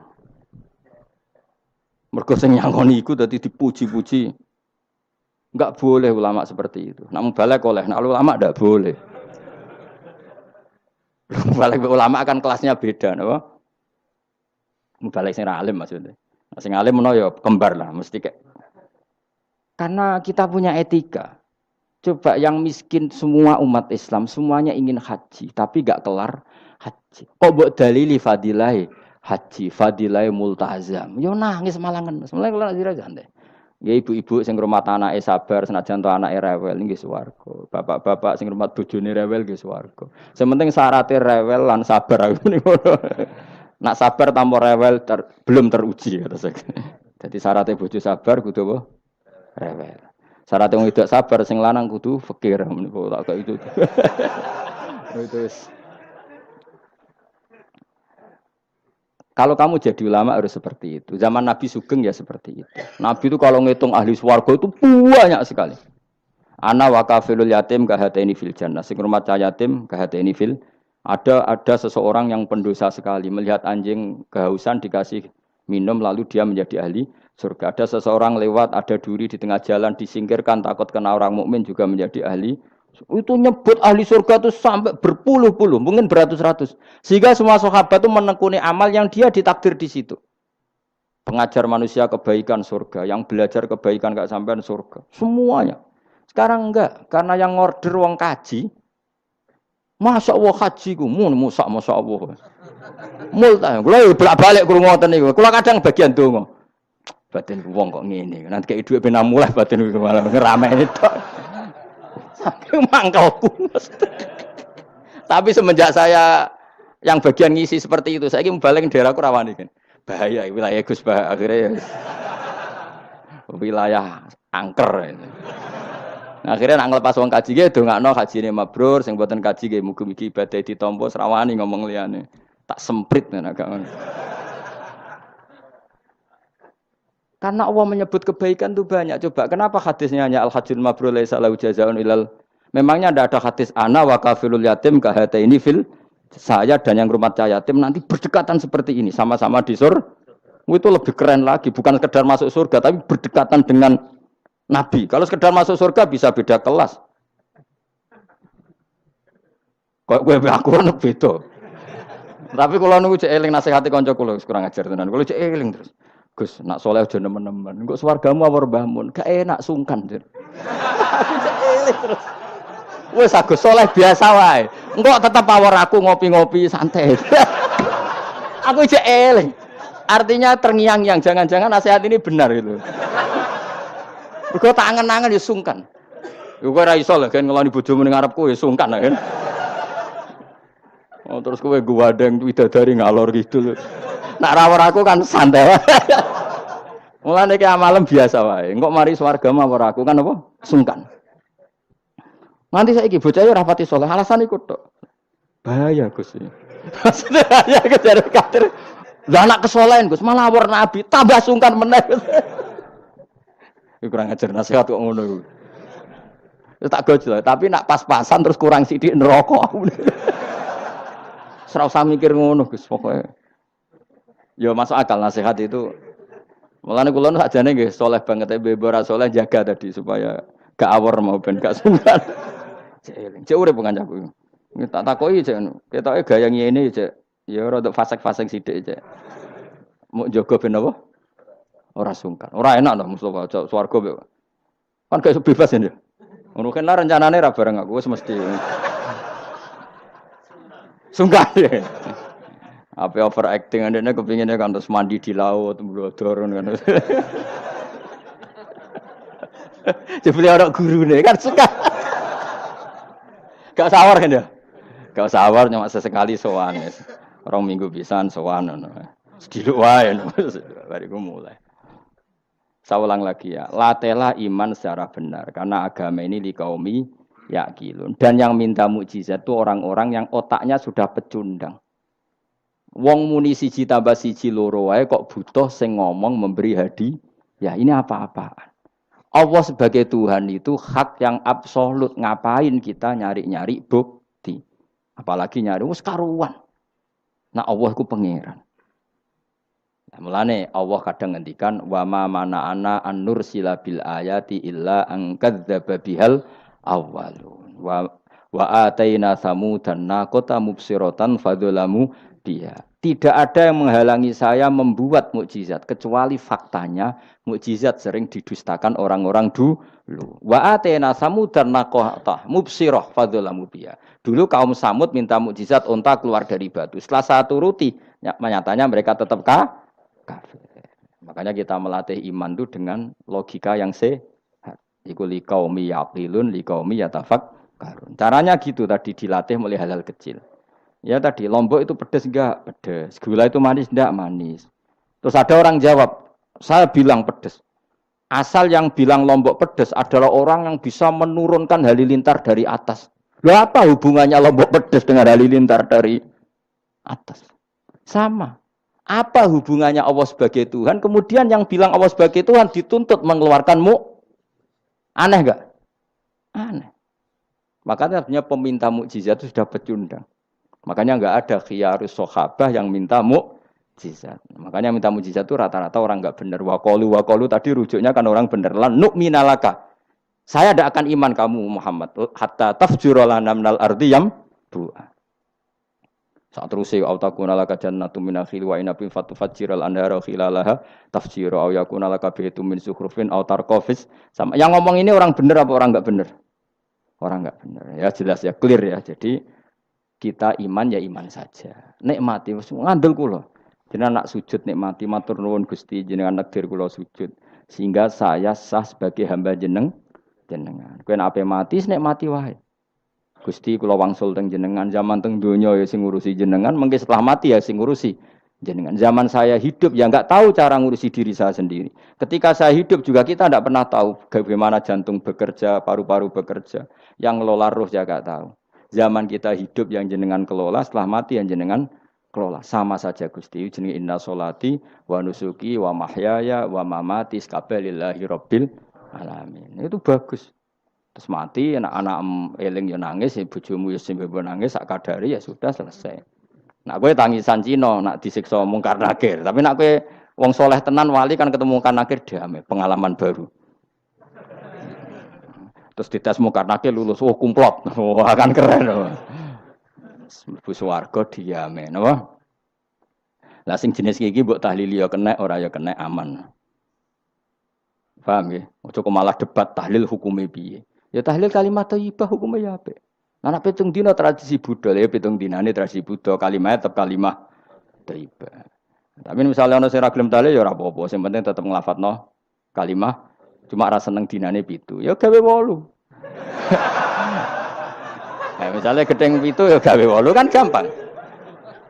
Mergo sing nyangoni iku dadi dipuji-puji. Enggak boleh ulama seperti itu. Nak mubalek oleh, nak ulama ndak boleh. Mubalek ulama kan kelasnya beda, napa? Mubalek sing alim maksudnya. Sing alim menawa ya kembar lah, mesti kayak. Karena kita punya etika. Coba yang miskin semua umat Islam semuanya ingin haji, tapi gak kelar haji. Kok mbok dalili fadilah haji, fadilah multazam. Yo nangis malangan. Mulai kula sira santai. Nggih ibu-ibu sing ngrumat anake sabar senajan to anake rewel nggih swarga. Bapak-bapak sing ngrumat bojone rewel nggih swarga. Sing penting syaratnya rewel lan sabar aku niku. Nak sabar tanpa rewel belum teruji kata saya. Jadi syaratnya bojo sabar kudu apa? Rewel. Syarat wong wedok sabar sing lanang kudu fakir meniku tak kok itu. Itu Kalau kamu jadi ulama harus seperti itu. Zaman Nabi Sugeng ya seperti itu. Nabi itu kalau ngitung ahli swarga itu banyak sekali. Ana wa kafilul yatim kahataini fil jannah. Sing rumah yatim kahataini fil. Ada seseorang yang pendosa sekali melihat anjing kehausan dikasih minum lalu dia menjadi ahli surga. Ada seseorang lewat ada duri di tengah jalan disingkirkan takut kena orang mukmin juga menjadi ahli. Itu nyebut ahli surga itu sampai berpuluh-puluh, mungkin beratus-ratus. Sehingga semua sahabat itu menekuni amal yang dia ditakdir di situ. Pengajar manusia kebaikan surga, yang belajar kebaikan gak sampean surga. Semuanya. Sekarang enggak, karena yang ngorder wong kaji. Masya Allah haji ku, masya Allah. Multa, kula bolak-balik krungu ngoten niku. Kula kadang bagian donga. Batin wong kok ngene. Nanti kei dhuwit ben mulai batin iku malah ngerameni tok. Saking mangkelku. Tapi semenjak saya yang bagian ngisi seperti itu, saya ingin balik ke daerahku rawani kan. Bahaya wilayah Gus Bah akhirnya wilayah angker. Nah, akhirnya nak ngelepas wong kaji ge dongakno hajine mabrur, sing mboten kaji ge mugi-mugi ibadah ditampa rawani ngomong liyane. Tak semprit nek gak ngono. Karena Allah menyebut kebaikan itu banyak. Coba kenapa hadisnya hanya al-hajjul mabrur laisa lahu jazaa'un ilal. Memangnya ada hadis ana wa kafilul yatim kahataini fil. Saya dan yang rumah yatim nanti berdekatan seperti ini, sama-sama di surga. Itu lebih keren lagi, bukan sekedar masuk surga tapi berdekatan dengan Nabi. Kalau sekedar masuk surga bisa beda kelas. Kok kowe aku ono beda. Tapi kalau nunggu cek eling nasihati kanca kula kurang ajar tenan. Kalau cek eling terus Gus, nak soleh aja nemen-nemen. Engko swargamu apa mbahmu? Gak enak sungkan, Dur. Aku cek eling terus. Wes Agus soleh biasa wae. Engko tetep awor aku ngopi-ngopi santai. Aku cek eling. Artinya terngiang-ngiang, jangan-jangan nasihat ini benar gitu. Engko tak angen-angen ya sungkan. Yo kowe ora iso lho kan ngeloni bojomu ning ngarepku ya sungkan kan. Oh terus kowe gwadeng widadari ngalor gitu lho. Nak rawor aku kan santai wae. Mulane iki amalem biasa wae. Engko mari swarga mawar aku kan apa? Sungkan. Nanti saiki bocah yo rapati saleh, alasan iku tok. Bahaya Gus. Maksudnya bahaya kejar kadir. Lah anak kesolehan Gus, malah awor Nabi, tambah sungkan meneh. Iku kurang ajar nasihat kok ngono iku. Wis tak gojol, tapi nak pas-pasan terus kurang sithik neraka aku. Ora usah mikir ngono Gus, pokoke. Ya masuk akal nasihat itu. Mulane kula nu sakjane nggih saleh banget bebo ora saleh jaga tadi supaya gak awor mau ben gak sungkan. Cek urip kancaku. Tak takoki cek ngono. Ketoke gaya ngene cek. Ya rada fasek-fasek sithik cek. Mau jaga ben apa? Ora sungkan. Ora enak lho Mustofa swarga kan gak bebas ya. Ngono kan rencanane ra bareng aku wis mesti. Sungkan ya. Apa overacting andene kepinginnya kan terus mandi di laut, mblodor kan. Jebule ora gurune kan suka. Gak sawar kan ya. Gak usah awar cuma sesekali sowan wis. Rong minggu pisan sowan ngono. Sediluk wae bariku mulai. Saya ulang lagi ya, latela iman secara benar karena agama ini liqaumi yaqilun. Dan yang minta mukjizat itu orang-orang yang otaknya sudah pecundang. Wong muni siji tambah siji loro wae kok butuh sing ngomong memberi hadiah. Ya ini apa-apaan. Allah sebagai Tuhan itu hak yang absolut. Ngapain kita nyari-nyari bukti? Apalagi nyari wis karuan. Nah Allah ku pangeran. Nah, mulane Allah kadang ngendikan wa ma mana'ana an nursila bil ayati illa an kadzdzaba bihal awwalun. Wa ataina samudan naqata mubsiratan fadzalamu biha. Tidak ada yang menghalangi saya membuat mukjizat kecuali faktanya mukjizat sering didustakan orang-orang dulu. Wa ataina samudan naqata mubsirah fadzalamu biha. Dulu kaum Samud minta mukjizat unta keluar dari batu. Setelah satu ruti, nyatanya mereka tetap kafir. Makanya kita melatih iman itu dengan logika yang sehat. Iku liqaumi yaqilun liqaumi yatafakkarun. Caranya gitu tadi dilatih mulai hal-hal kecil. Ya tadi lombok itu pedes enggak? Pedes. Gula itu manis enggak? Manis. Terus ada orang jawab, saya bilang pedes. Asal yang bilang lombok pedes adalah orang yang bisa menurunkan halilintar dari atas. Loh apa hubungannya lombok pedes dengan halilintar dari atas? Sama. Apa hubungannya Allah sebagai Tuhan? Kemudian yang bilang Allah sebagai Tuhan dituntut mengeluarkanmu. Aneh enggak? Aneh. Makanya artinya peminta mukjizat itu sudah pecundang. Makanya enggak ada khiyarus sahabah yang minta mukjizat. Makanya minta mukjizat itu rata-rata orang enggak benar. Waqalu tadi rujuknya kan orang benar. Lan nu'minalaka. Saya tidak akan iman kamu Muhammad hatta tafjura lana minal ardi yambu'a. Saat terusé autakuna laka jannatu min nakhil wa inabin fatufajjiral anhara khilalaha tafjira au yakuna laka baitum min zukhrufin aw tarqafis. Sama yang ngomong ini orang benar apa orang enggak benar? Orang enggak benar. Ya jelas ya clear ya. Jadi kita iman ya iman saja. Nikmati wis ngandel kula. Jenengan nak sujud nikmati matur nuwun Gusti jenengan nakdir kula sujud sehingga saya sah sebagai hamba jenengan. Kowe nek ape mati nikmati wae. Gusti kula wangsul teng jenengan zaman teng donya ya sing ngurusi jenengan, mengke setelah mati ya sing ngurusi jenengan. Zaman saya hidup ya enggak tahu cara ngurusi diri saya sendiri. Ketika saya hidup juga kita enggak pernah tahu bagaimana jantung bekerja, paru-paru bekerja. Yang ngelola roh ya enggak tahu. Zaman kita hidup yang jenengan kelola, setelah mati yang jenengan kelola. Sama saja Gusti, jenenge inna sholati wa nusuki wa mahyaya wa mamati lillahi rabbil alamin. Itu bagus. Terus mati, anak-anak eling ya nangis, bojomu ya sing nangis, sak kadari ya sudah selesai. Nak kowe tangisan Cina, nak disiksa mungkar nakir. Tapi nak kowe wong soleh tenan wali kan ketemu mungkar nakir damai, pengalaman baru. Terus dites mungkar nakir lulus, oh kumplot, wah kan keren. Mlebu swarga diame, napa? Lah sing jenis iki mbok tahlili ya kena, ora ya kena aman. Paham ya? Ojo kok malah debat tahlil hukume piye. Ya tahlil kalimat thayyibah hukumnya ya apik. Anak pitung dina tradisi Buddha, ya pitung dinane tradisi Buddha, kalimat tetap kalimat thayyibah. Tapi misalnya ana sing ra gelem tahlil ya ora apa-apa, sing penting tetep nglafadzno kalimat, cuma ra seneng dinane 7. Ya gawe 8. Nah, misalnya gedeng 7 ya gawe 8 kan gampang.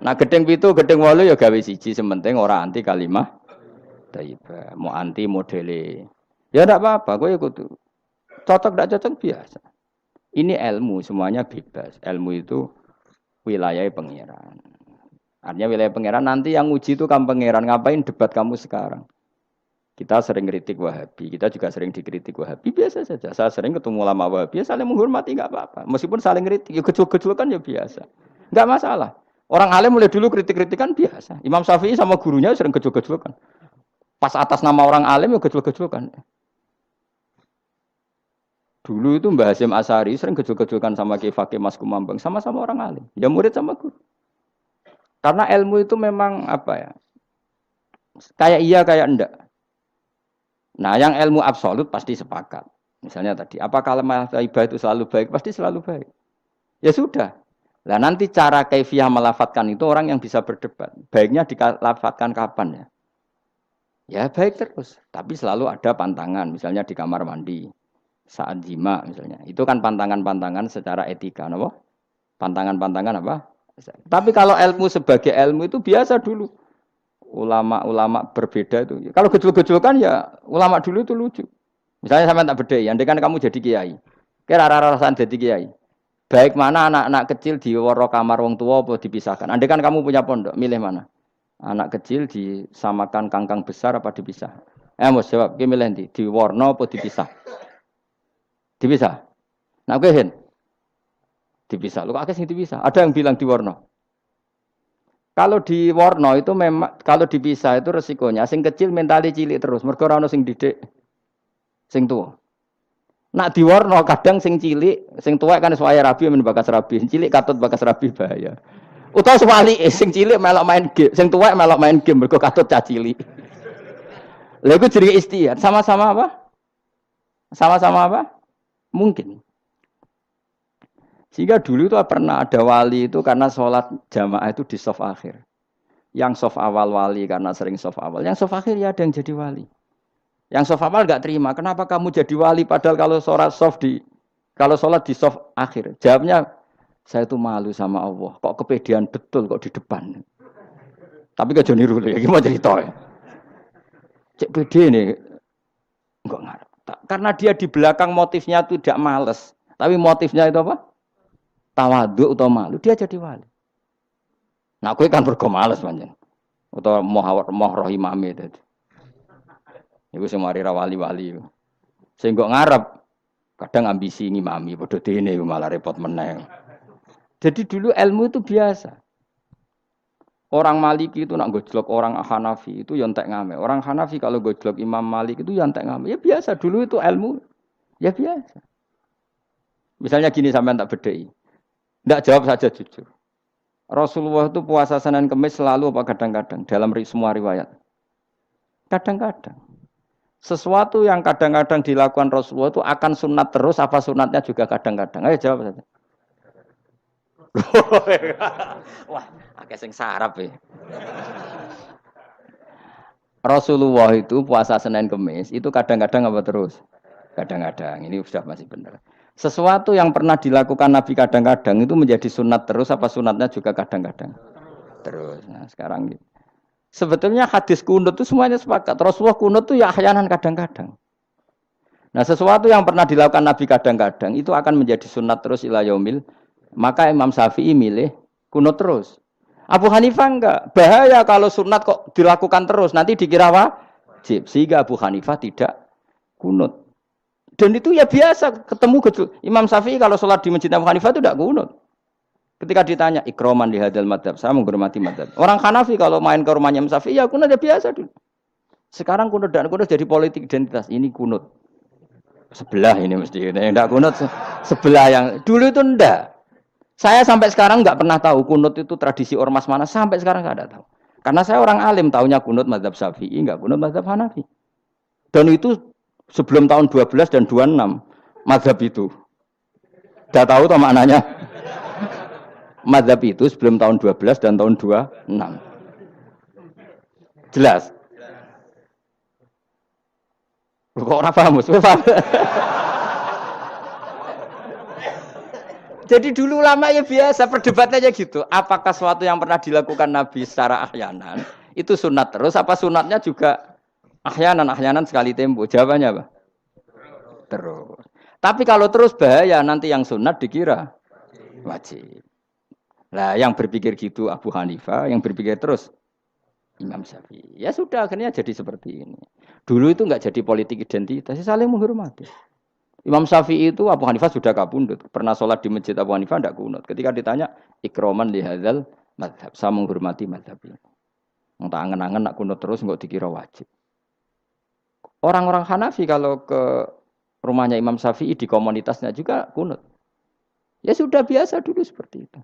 Nah gedeng 7, gedeng 8 ya gawe 1, sing penting ora anti kalimat thayyibah, mau anti modele. Ya ndak apa-apa, kowe kudu cocok tidak cocok biasa. Ini ilmu semuanya bebas. Ilmu itu wilayah pangeran. Artinya wilayah pangeran nanti yang uji itu kamu pangeran. Ngapain debat kamu sekarang? Kita sering kritik Wahabi. Kita juga sering dikritik Wahabi. Biasa saja. Saya sering ketemu ulama Wahabi. Saling menghormati nggak apa-apa. Meskipun saling kritik, ya gejol-gejolkan ya biasa. Nggak masalah. Orang alim mulai dulu kritik-kritikan biasa. Imam Syafi'i sama gurunya sering gejol-gejolkan. Pas atas nama orang alim ya gejol-gejolkan. Dulu itu Mbah Hasyim Asy'ari sering gejol-gejolkan sama Ki Fakih Mas Kumambang, sama-sama orang alim. Ya murid sama guru. Karena ilmu itu memang apa ya? Kayak iya kayak enggak. Nah, yang ilmu absolut pasti sepakat. Misalnya tadi, apa kalimat thayyibah itu selalu baik? Pasti selalu baik. Ya sudah. Nah, nanti cara kaifiyah melafatkan itu orang yang bisa berdebat. Baiknya dilafatkan kapan ya? Ya baik terus, tapi selalu ada pantangan, misalnya di kamar mandi. Saat jima misalnya, itu kan pantangan-pantangan secara etika, no? Pantangan-pantangan apa? Tapi kalau ilmu sebagai ilmu itu biasa dulu. Ulama-ulama berbeda itu. Kalau gejol-gejolkan ya ulama dulu itu lucu. Misalnya sama tak beda ya, andai kan kamu jadi kiai. Kira rara-rasan jadi kiai. Baik mana anak-anak kecil di waro kamar wong tua apa dipisahkan. Andai kan kamu punya pondok, milih mana? Anak kecil disamakan kangkang besar apa dipisah? Mau jawab, milih nanti di warna apa dipisah? Dipisah. Nah, oke Hen. Dipisah. Lu kakek sing dipisah. Ada yang bilang di warna. Kalau di warna itu memang kalau dipisah itu resikonya sing kecil mentali cilik terus. Mergo ora ono sing didik sing tua. Nak di warna kadang sing cilik, sing tua kan suaya rabi men bakas rabi. Sing cilik katut bakas rabi bahaya. Utawa sebalike sing cilik melok main game, sing tua melok main game mergo katut cah cilik. Lha iku jenenge istihad. Sama-sama apa? Sama-sama apa? Mungkin. Sehingga dulu itu pernah ada wali itu karena sholat jamaah itu di sof akhir. Yang sof awal wali karena sering sof awal. Yang sof akhir ya ada yang jadi wali. Yang sof awal nggak terima. Kenapa kamu jadi wali padahal kalau sholat di sof akhir. Jawabnya saya itu malu sama Allah. Kok kepedean betul kok di depan. Tapi gak jadi niru ya. Gimana cerita ya? Cek pede nih. Enggak ngarep. Karena dia di belakang motifnya itu tidak males. Tapi motifnya itu apa? Tawaduk atau malu, dia jadi wali. Nah, aku kan bergo males panjen. Atau moh roh imame tadi. Iku sing mari ra wali-wali. Sing kok ngarep kadang ambisi ngimami padha dene malah repot meneh. Jadi dulu ilmu itu biasa. Orang Maliki itu nak gojlok orang Hanafi itu ya entek ngame. Orang Hanafi kalau gojlok Imam Malik itu ya entek ngame. Ya biasa dulu itu ilmu. Ya biasa. Misalnya gini sampean tak bedhei. Tidak jawab saja jujur. Rasulullah itu puasa Senin Kemis selalu apa kadang-kadang dalam semua riwayat. Kadang-kadang. Sesuatu yang kadang-kadang dilakukan Rasulullah itu akan sunat terus apa sunatnya juga kadang-kadang. Ayo jawab saja. Wah, akeh sing sarap ya. Rasulullah itu puasa Senin Kemis itu kadang-kadang apa terus? Kadang-kadang. Ini sudah masih benar. Sesuatu yang pernah dilakukan Nabi kadang-kadang itu menjadi sunat terus apa sunatnya juga kadang-kadang terus. Nah sekarang gitu. Sebetulnya hadis kunut itu semuanya sepakat. Rasulullah kunut itu ya ahyanan kadang-kadang. Nah sesuatu yang pernah dilakukan Nabi kadang-kadang itu akan menjadi sunat terus ila yaumil. Maka Imam Syafi'i milih kunut terus. Abu Hanifah enggak. Bahaya kalau sunat kok dilakukan terus. Nanti dikira wajib. Sehingga Abu Hanifah tidak kunut. Dan itu ya biasa ketemu gitu. Imam Syafi'i kalau sholat di masjid Abu Hanifah itu tidak kunut. Ketika ditanya ikroman di hadal madhab, saya menghormati madhab. Orang Hanafi kalau main ke rumahnya Imam Syafi'i ya kunut ya biasa dulu. Sekarang kunut dan kunut jadi politik identitas. Ini kunut sebelah ini mesti ini enggak kunut sebelah yang dulu itu enggak. Saya sampai sekarang enggak pernah tahu kunut itu tradisi ormas mana, sampai sekarang enggak ada tahu. Karena saya orang alim, tahunya kunut madhab Syafi'i, enggak kunut madhab Hanafi. Dan itu sebelum tahun 12 dan 26 mazhab itu. Sudah tahu toh maknanya? Mazhab itu sebelum tahun 12 dan tahun 26. Jelas? Kok ora paham? Jadi dulu lama ya biasa perdebatannya gitu. Apakah sesuatu yang pernah dilakukan Nabi secara ahyanan itu sunat terus apa sunatnya juga ahyanan sekali tempo. Jawabannya apa? Terus. Tapi kalau terus bahaya nanti yang sunat dikira wajib. Nah, yang berpikir gitu Abu Hanifah, yang berpikir terus Imam Syafi'i. Ya sudah akhirnya jadi seperti ini. Dulu itu enggak jadi politik identitas, saling menghormati. Imam Syafi'i itu Abu Hanifah sudah kabundut. Pernah sholat di masjid Abu Hanifah enggak kunut. Ketika ditanya ikroman li hadzal madhab, saya menghormati madhab ini. Entah angen-angen nak kunut terus enggak dikira wajib. Orang-orang Hanafi kalau ke rumahnya Imam Syafi'i di komunitasnya juga kunut. Ya sudah biasa dulu seperti itu.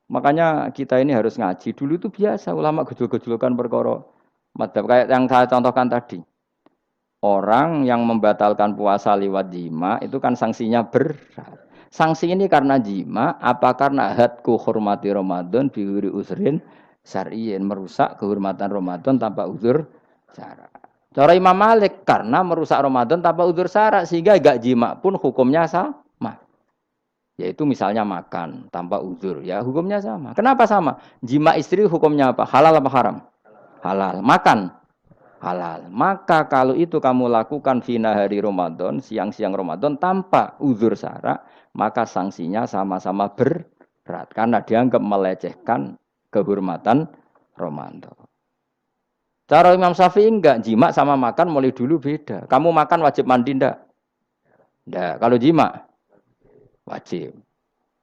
Makanya kita ini harus ngaji. Dulu itu biasa ulama gejol-gejolokan perkara madzhab kayak yang saya contohkan tadi. Orang yang membatalkan puasa lewat jima itu kan sanksinya berat. Sanksi ini karena jima apa karena hadku hormati Ramadan biwiri usrin syar'iyyin, merusak kehormatan Ramadan tanpa uzur syara. Cara Imam Malik karena merusak Ramadan tanpa uzur syara sehingga gak jima pun hukumnya sama. Yaitu misalnya makan tanpa uzur, ya hukumnya sama. Kenapa sama? Jima istri hukumnya apa? Halal apa haram? Halal. Makan halal. Maka kalau itu kamu lakukan fina hari Ramadan, siang-siang Ramadan tanpa uzur syara, maka sanksinya sama-sama berat karena dianggap melecehkan kehormatan Ramadan. Cara Imam Syafi'i enggak, jima sama makan mulai dulu beda. Kamu makan wajib mandi enggak? Enggak. Kalau jima wajib.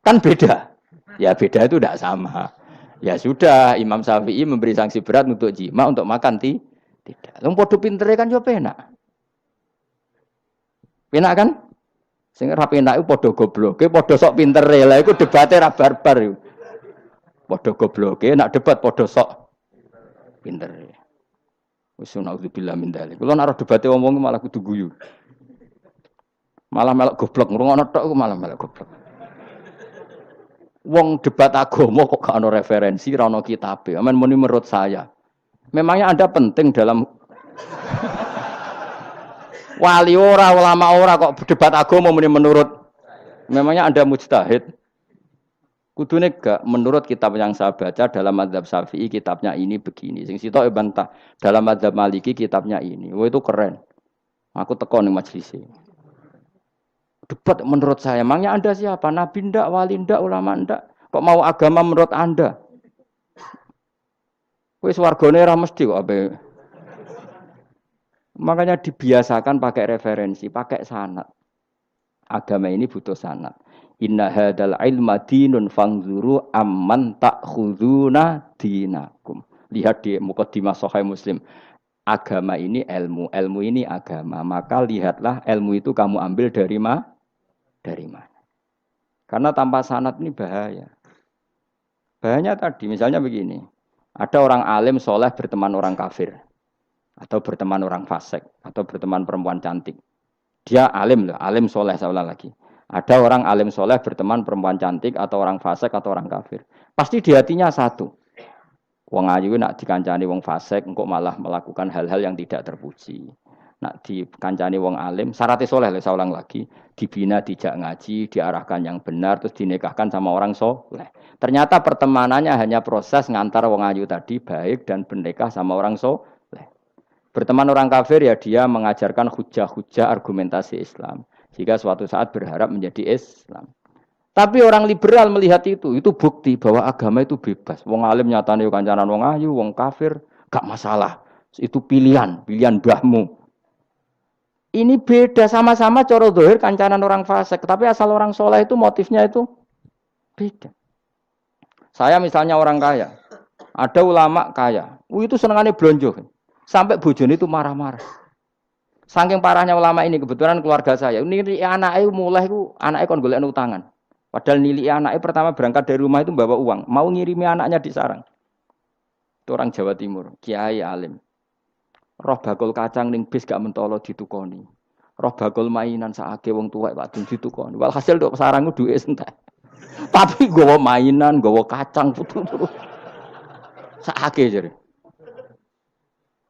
Kan beda. Ya beda itu enggak sama. Ya sudah, Imam Syafi'i memberi sanksi berat untuk jima, untuk makan tidak. Wong padha pintere kan yo penak. Penak kan? Sing ora penak iku padha gobloke, padha sok pintere. Lah iku debate ra barbar iku. Padha gobloke, nak debat padha sok pintere. Wis naudzubillah min dzalik. Kulo nek debate wong malah kudu guyu. Malah melok goblok, ngrungokno tok malah melok goblok. Wong debat agama kok gak ono referensi, ra ono kitabe. Amen muni menurut saya. Memangnya Anda penting dalam wali ora, ulama ora kok debat agama muni menurut. Memangnya Anda mujtahid? Kudune gak menurut kitab yang saya baca dalam mazhab Syafi'i kitabnya ini begini. Sing sitok bantah dalam mazhab Maliki kitabnya ini. Wah itu keren. Aku teko ning majelis. Debat menurut saya, emangnya Anda siapa? Nabi ndak, wali ndak, ulama ndak? Kok mau agama menurut Anda? Wis wargane ora mesti kok ape. Makanya dibiasakan pakai referensi, pakai sanad. Agama ini butuh sanad. Inna hadzal ilma dinun fangzuru amman ta'khuduna dinakum. Lihat di mukadimah Sahih Muslim. Agama ini ilmu, ilmu ini agama. Maka lihatlah ilmu itu kamu ambil dari mana? Karena tanpa sanad ini bahaya. Bahayanya tadi, misalnya begini. Ada orang alim soleh berteman orang kafir. Atau berteman orang fasik. Atau berteman perempuan cantik. Dia alim loh, alim soleh saya ulang lagi. Ada orang alim soleh berteman perempuan cantik. Atau orang fasik atau orang kafir. Pasti di hatinya satu. Wong ayu nak dikancani wong fasik, engkau malah melakukan hal-hal yang tidak terpuji. Nak dikancani wong alim, syaratnya soleh, saya ulang lagi, dibina, dijak ngaji, diarahkan yang benar, terus dinikahkan sama orang soleh. Ternyata pertemanannya hanya proses ngantar wong ayu tadi baik dan menikah sama orang soleh. Berteman orang kafir ya dia mengajarkan hujah-hujah argumentasi Islam. Jika suatu saat berharap menjadi Islam. Tapi orang liberal melihat itu bukti bahwa agama itu bebas. Wong alim nyatane kancanan wong ayu, wong kafir, gak masalah. Itu pilihan mbahmu. Ini beda sama-sama cara zahir kancanan orang fasik, tapi asal orang soleh itu motifnya itu beda. Saya misalnya orang kaya, ada ulama kaya, itu senengannya blonjo, sampai bojone itu marah-marah. Saking parahnya ulama ini, kebetulan keluarga saya, ini anaknya mulai anaknya kon golek utangan. Padahal nilai anaknya pertama berangkat dari rumah itu bawa uang, mau ngirimi anaknya di sarang. Itu orang Jawa Timur, kiai alim. Roh bakul kacang ning bis gak mentolo ditukoni. Roh bakul mainan saake wong tuwek Pak ditukoni. Walhasil tok sarang duwe entek. Tapi nggawa mainan, nggawa kacang putu-putu. Saake jare.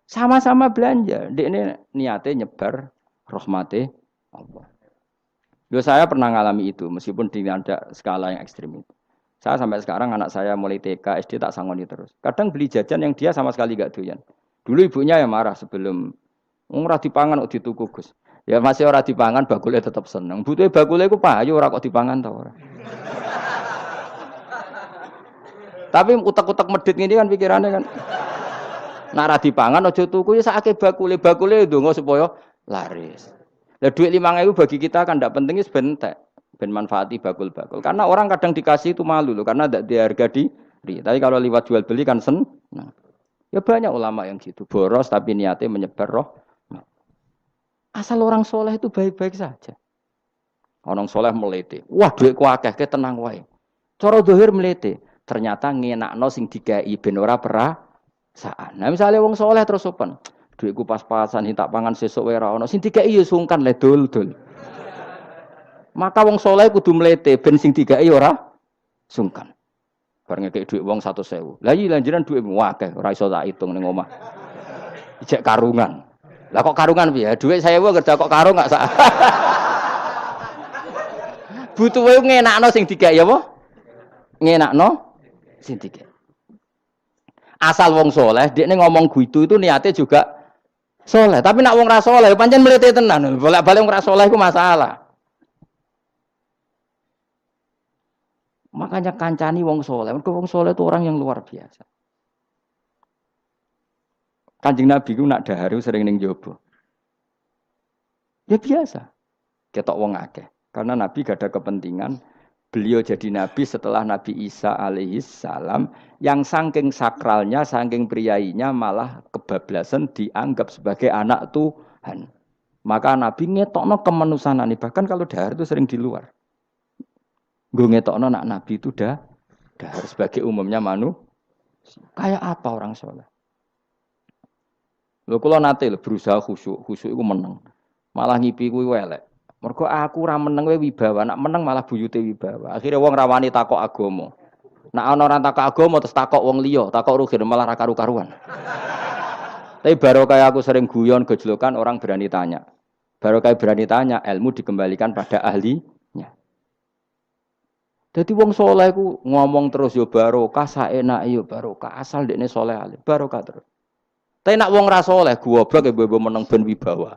Sama-sama belanja. Dekne niate nyebar rahmate Allah. Saya pernah ngalami itu meskipun di ada skala yang ekstrim itu. Saya sampai sekarang anak saya mulai TK, SD tak sangoni terus. Kadang beli jajan yang dia sama sekali gak doyan. Dulu ibunya yang marah sebelum ora dipangan kok dituku Gus. Ya masih ora dipangan bakule tetap seneng. Butuhe bakule iku payu ora kok dipangan ta ora. Tapi utek-utek medhit ngene kan pikirannya kan. Nek ora dipangan aja tuku ya sakake bakule ndonga supaya laris. Lah duit 5.000 bagi kita kan ndak penting wis bentek. Ben manfaati bakul-bakul. Karena orang kadang dikasih itu malu loh karena ndak diharga diri. Tapi kalau lewat jual beli kan seneng. Ya banyak ulama yang gitu, boros tapi niatnya menyebar roh. Asal orang soleh itu baik-baik saja. Orang soleh melete, wah duitku akeh, tenang wae. Cara zahir melete, ternyata ngenakno sing dikai ben ora perasaan. Nah misalnya wong soleh terus sopan, duitku pas-pasan tak pangan sesuk wae ora ono, sing dikai ya sungkan le dul-dul. Maka wong soleh kudu melete ben sing dikai ora sungkan. Bareng ngekek dhuwit wong 100.000. Lah iya lanjiran dhuwitmu akeh, ora iso tak hitung ning omah. Ijek karungan. Lah kok karungan piye? Dhuwit 1.000 kerja kok karung gak sak. Butuhe ngenakno sing dikek ya apa? Ngenakno sing dikek. Asal wong soleh, dia ngomong gitu itu niatnya juga soleh. Tapi nak wong ra soleh, pancen mlete tenan. Bolak-balik wong ra soleh itu masalah. Makanya kancani wong soleh. Wong soleh itu orang yang luar biasa. Kanjeng Nabi ku nak dahar sering ning jaba. Ya biasa. Ketok wong akeh. Karena Nabi gak ada kepentingan beliau jadi Nabi setelah Nabi Isa alaihis salam yang saking sakralnya, saking priainya malah kebablasan dianggap sebagai anak Tuhan. Maka Nabi ngetokno kemanusiaan ini. Bahkan kalau dahar itu sering di luar. Gue ngetokno nak Nabi itu dahar sebagai umumnya kayak apa orang soleh. Lho kula nate lho berusaha khusyuk itu meneng. Malah ngipi kuwi elek. Mergo aku ora meneng wae wibawa, nak meneng malah buyute wibawa. Akhire wong rawani takok agama. Nak ana ora takok agama terus takok wong liya, takok rugi malah ra karu-karuan. Tapi baru kayak aku sering guyon gejlokan orang berani tanya. Baru kayak berani tanya, ilmu dikembalikan pada ahlinya. Jadi wong soleh ku ngomong terus yo barokah, saenake yo barokah, asal dekne soleh alim, barokah terus. Tapi nak wong ra soleh goblok e mbok meneng ben wibawa.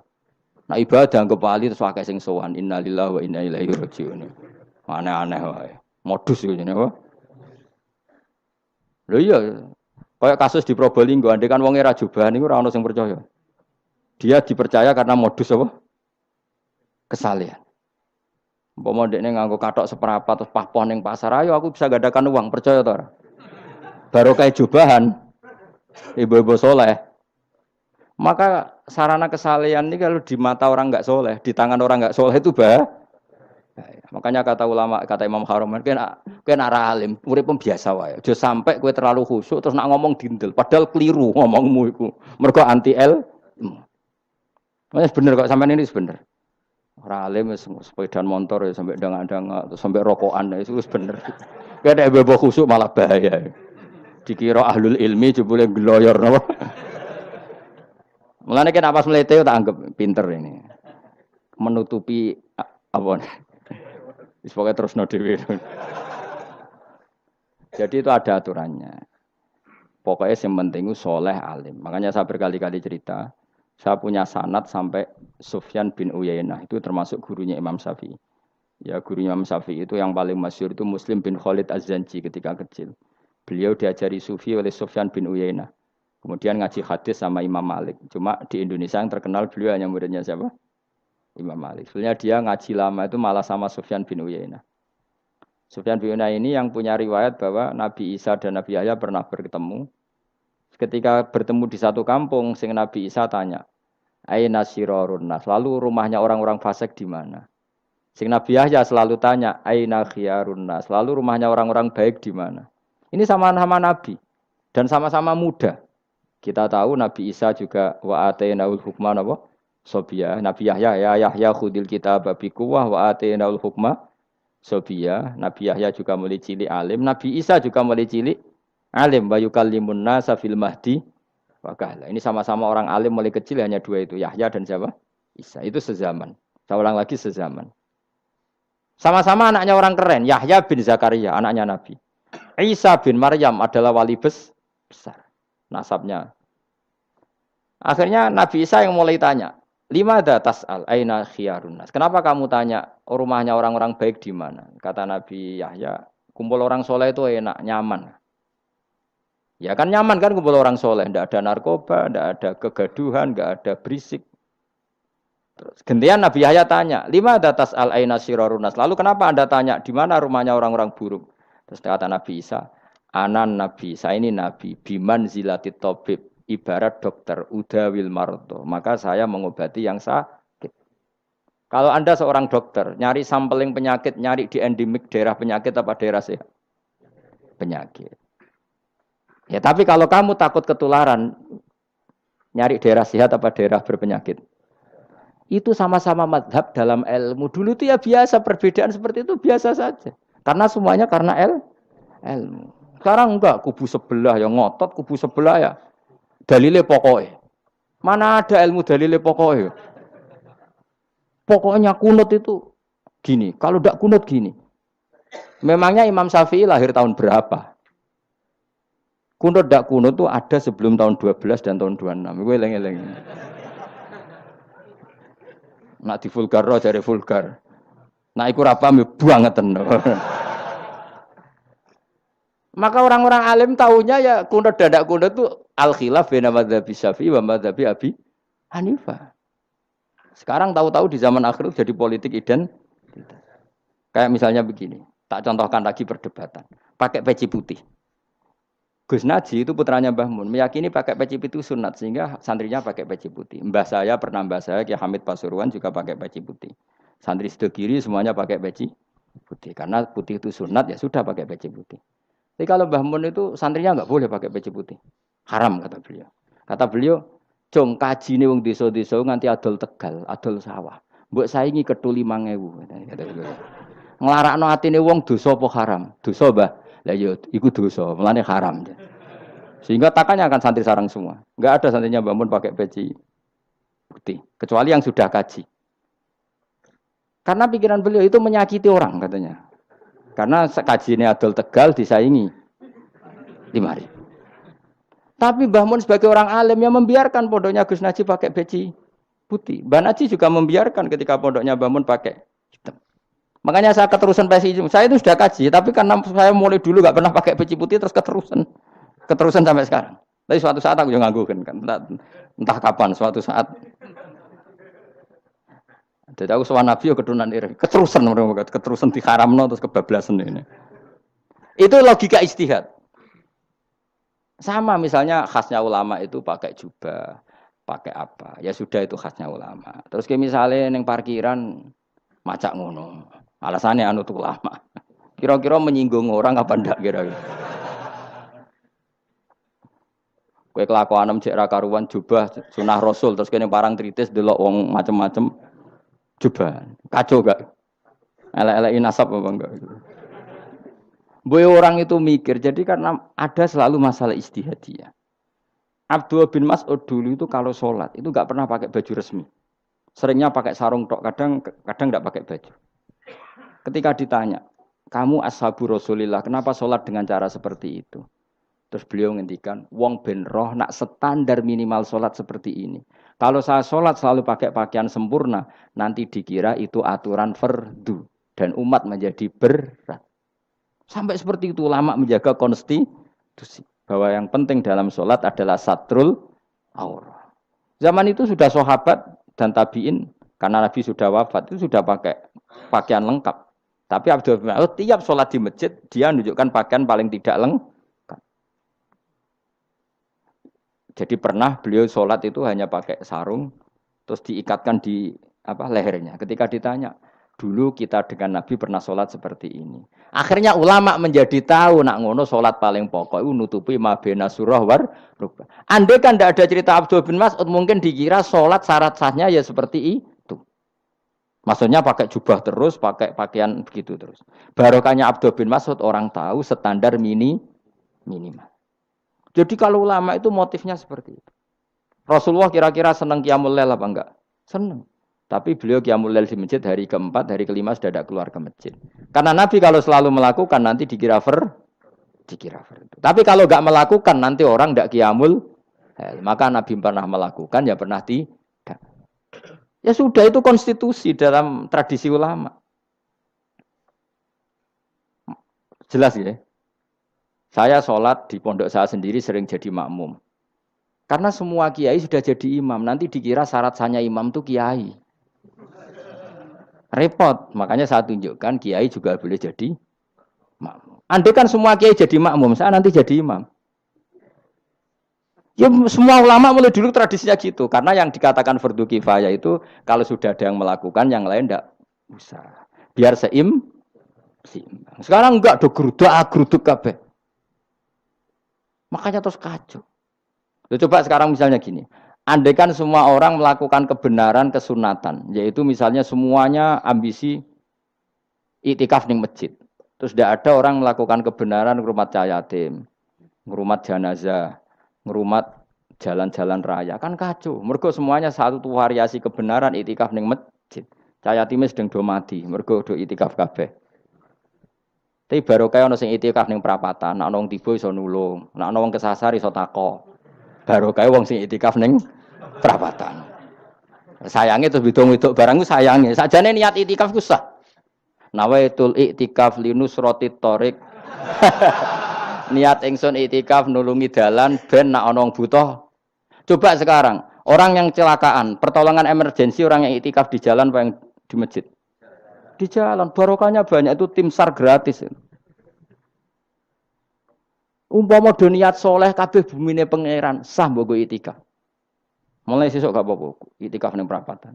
Nak ibadah anggap wali terus akeh sing sowan. Innalillahi wa inna ilaihi raji'un. Aneh-aneh wae. Modus yo jenenge apa? Lho iya, kayak kasus di Probolinggo, andai kan wong ra jubahan niku ora ono sing percaya. Dia dipercaya karena modus apa? Kesalehan. Umpama ndekne nganggo kathok seprapat terus pahpoh ning pasar, ayo aku bisa gadakan uang, percaya to ora? Baru kayak jubahan ibu-ibu soleh. Maka sarana kesalehan ini kalau di mata orang enggak soleh, di tangan orang enggak soleh itu bahaya. Makanya kata ulama, kata Imam Haromen, kena arah alim, urip biasa wae. Aja sampai kowe terlalu khusyuk terus nak ngomong dindel, padahal keliru ngomongmu iku. Mergo anti ilmu. Wes bener kok sampean ini bener. Ora alim wis sepedaan motor ya sampai dang-dang sampai rokokan itu wis bener. Kowe nek bebo khusyuk malah bahaya. Dikira ahlul ilmi jebule gloyor napa. Mulane kena pas mlete tak anggap pinter ini. Menutupi apa. Wis pokoke terusno dhewe. Jadi itu ada aturannya. Pokoknya yang penting itu soleh alim. Makanya saya berkali-kali cerita, saya punya sanad sampai Sufyan bin Uyainah itu termasuk gurunya Imam Syafi'i. Ya gurunya Imam Syafi'i itu yang paling masyhur itu Muslim bin Khalid Az-Zanji ketika kecil. Beliau diajari sufi oleh Sufyan bin Uyainah. Kemudian ngaji hadis sama Imam Malik. Cuma di Indonesia yang terkenal beliau hanya muridnya siapa? Imam Malik. Sebenarnya dia ngaji lama itu malah sama Sufyan bin Uyainah. Sufyan bin Uyainah ini yang punya riwayat bahwa Nabi Isa dan Nabi Yahya pernah bertemu. Ketika bertemu di satu kampung, sing Nabi Isa tanya, "Aina sirarun nas?" Lalu rumahnya orang-orang fasik di mana? Sing Nabi Yahya selalu tanya, "Aina khiyarun nas?" Lalu rumahnya orang-orang baik di mana? Ini sama-sama Nabi dan sama-sama muda. Kita tahu Nabi Isa juga wa atainaul hukma napa? Sobia. Nabi Yahya ya Yahya khudil kitab bi quwwah wa atainaul hukma sobia. Nabi Yahya juga mulai cilik alim, Nabi Isa juga mulai cilik alim wa yukallimun nasa fil mahdi wa kahla. Ini sama-sama orang alim mulai kecil hanya dua itu, Yahya dan siapa? Isa. Itu sezaman. Saya ulang lagi sezaman. Sama-sama anaknya orang keren, Yahya bin Zakaria, anaknya Nabi. Isa bin Maryam adalah wali besar nasabnya. Akhirnya Nabi Isa yang mulai tanya, "Limada tas'al aina khiyarun nas?" Kenapa kamu tanya rumahnya orang-orang baik di mana? Kata Nabi Yahya, kumpul orang soleh itu enak, nyaman. Ya kan nyaman kan kumpul orang soleh, tidak ada narkoba, tidak ada kegaduhan, tidak ada berisik. Terus gantian Nabi Yahya tanya, "Limada tas'al aina sirarun nas?" Lalu kenapa Anda tanya di mana rumahnya orang-orang buruk? Terus kata Nabi Isa, "Anan Nabi, saya ini Nabi, biman zilatit tabib." Ibarat dokter udawil marto, maka saya mengobati yang sakit. Kalau Anda seorang dokter, nyari sampling penyakit, nyari di endemik daerah penyakit apa daerah sehat? Penyakit. Ya tapi kalau kamu takut ketularan, nyari daerah sehat apa daerah berpenyakit? Itu sama-sama madhab dalam ilmu. Dulu itu ya biasa, perbedaan seperti itu biasa saja. Karena semuanya karena ilmu. Sekarang enggak, kubu sebelah yang ngotot, kubu sebelah ya dalile pokoknya. Mana ada ilmu dalile pokoknya. Pokoknya kunut itu gini, kalau tidak kunut gini. Memangnya Imam Syafi'i lahir tahun berapa? Kunut tidak kunut itu ada sebelum tahun 12 dan tahun 26. Gue eleng-eleng. Nak di vulgar roh dari vulgar. Nah iku ra paham buangeten. Maka orang-orang alim tahunya ya kunut dadak kunut itu al-khilaf baina madzhab Syafi'i wa madzhab Abi Hanifah. Sekarang tahu-tahu di zaman akhir jadi politik identitas. Kayak misalnya begini, tak contohkan lagi perdebatan. Pakai peci putih. Gus Naji itu putranya Mbah Mun, meyakini pakai peci putih itu sunat sehingga santrinya pakai peci putih. Mbah saya Kiai Hamid Pasuruan juga pakai peci putih. Santri Sidogiri semuanya pakai peci putih karena putih itu sunat ya sudah pakai peci putih. Tapi kalau Mbah Mun itu santrinya enggak boleh pakai peci putih. Haram kata beliau. Kata beliau, "Jong kajine wong desa-desa nganti adol Tegal, adol sawah. Mbok saingi ketu 5.000." Kata beliau. Nglarakno atine wong dosa apa haram? Dosa, Mbah. Lah ya iku dosa, mulane haram. Sehingga takannya akan santri sarang semua. Enggak ada santrinya Mbah Mun pakai peci putih, kecuali yang sudah kaji. Karena pikiran beliau itu menyakiti orang katanya. Karena kaji ini adol Tegal disaingi 5.000. Tapi Mbah Mun sebagai orang alim yang membiarkan pondoknya Gus Naji pakai peci putih. Mbah Naji juga membiarkan ketika pondoknya Mbah Mun pakai hitam. Makanya saya keterusan peci. Saya itu sudah kaji, tapi karena saya mulai dulu nggak pernah pakai peci putih terus keterusan sampai sekarang. Tapi suatu saat aku juga nganggukan kan, entah kapan suatu saat. Jadi aku soal Nabi keturunan iri, keterusan diharamno terus kebablasan ini. Itu logika istihad. Sama misalnya khasnya ulama itu pakai jubah, pakai apa? Ya sudah itu khasnya ulama. Terus kayak misalnya neng parkiran macak ngono. Alasannya anut ulama. Kira-kira menyinggung orang apa ndak kira-kira? Kowe kelakuanem cek ra karuan jubah sunah Rasul terus kene parang tritis delok wong macem-macem jubah. Kacau gak? Elek-eleki nasab apa enggak? Boy orang itu mikir, jadi karena ada selalu masalah ijtihadiyah. Abdullah bin Mas'ud dulu itu kalau sholat itu nggak pernah pakai baju resmi, seringnya pakai sarung tok, kadang nggak pakai baju. Ketika ditanya, kamu ashabu Rasulillah, kenapa sholat dengan cara seperti itu? Terus beliau ngendikan, wong ben roh nak standar minimal sholat seperti ini. Kalau saya sholat selalu pakai pakaian sempurna, nanti dikira itu aturan fardu dan umat menjadi berat. Sampai seperti itu ulama menjaga konstitusi bahwa yang penting dalam sholat adalah satrul aurah. Zaman itu sudah sahabat dan tabiin karena Nabi sudah wafat itu sudah pakai pakaian lengkap. Tapi Abdul bin Mas'ud tiap sholat di masjid dia menunjukkan pakaian paling tidak lengkap. Jadi pernah beliau sholat itu hanya pakai sarung terus diikatkan di lehernya. Ketika ditanya, dulu kita dengan Nabi pernah sholat seperti ini. Akhirnya ulama menjadi tahu nak ngono sholat paling pokok itu nutupi mabena surah war rukbah. Andai kan tidak ada cerita Abdul bin Mas'ud mungkin dikira sholat syarat sahnya ya seperti itu. Maksudnya pakai jubah terus, pakai pakaian begitu terus. Barokahnya Abdul bin Mas'ud orang tahu standar minimal. Jadi kalau ulama itu motifnya seperti itu. Rasulullah kira-kira senang qiyamul lail apa enggak? Senang. Tapi beliau qiyamul lail di masjid hari keempat, hari kelima sudah tidak keluar ke masjid. Karena Nabi kalau selalu melakukan nanti dikira fardu. Tapi kalau enggak melakukan nanti orang enggak qiyamul lail. Maka Nabi pernah melakukan ya pernah tidak. Ya sudah itu konstitusi dalam tradisi ulama. Jelas ya. Saya sholat di pondok saya sendiri sering jadi makmum. Karena semua kiai sudah jadi imam. Nanti dikira syarat sahnya imam itu kiai. Repot. Makanya saya tunjukkan kiai juga boleh jadi makmum. Andai kan semua kiai jadi makmum, saya nanti jadi imam. Ya semua ulama mulai dulu tradisinya gitu. Karena yang dikatakan fardu kifayah itu kalau sudah ada yang melakukan, yang lain tidak usah. Biar seimbang. Sekarang enggak do geruduk kabeh. Makanya terus kacau. Coba sekarang misalnya gini. Andai kan semua orang melakukan kebenaran kesunatan, yaitu misalnya semuanya ambisi iktikaf di masjid. Terus tidak ada orang melakukan kebenaran ngrumat yatim, ngrumat jenazah, ngrumat jalan-jalan raya. Kan kacau. Mergo semuanya satu variasi kebenaran iktikaf di masjid. Cah yatime sedeng do mati, mergo do itikaf kabeh. Tapi barokah ana sing itikaf ning prapatan, nek ana wong tiba iso nulung, nek ana wong kesasar iso tako. Barokah wong sing itikaf ning prapatan. Sayange terus bidung-bidung barang ku sayange. Sakjane niat itikaf ku sah. Nawaitul iktikaf linusrati thoriq. Niat ingsun iktikaf nulungi dalan ben nek ana wong butuh. Coba sekarang, orang yang kecelakaan, pertolongan emergensi orang yang iktikaf di jalan apa yang di masjid? Di jalan, barokahnya banyak, itu tim SAR gratis. Umpama do niat soleh kabeh bumine pangeran, sah mbok iktikaf. Mulai sesuk gak apa-apa, iktikaf ning perapatan.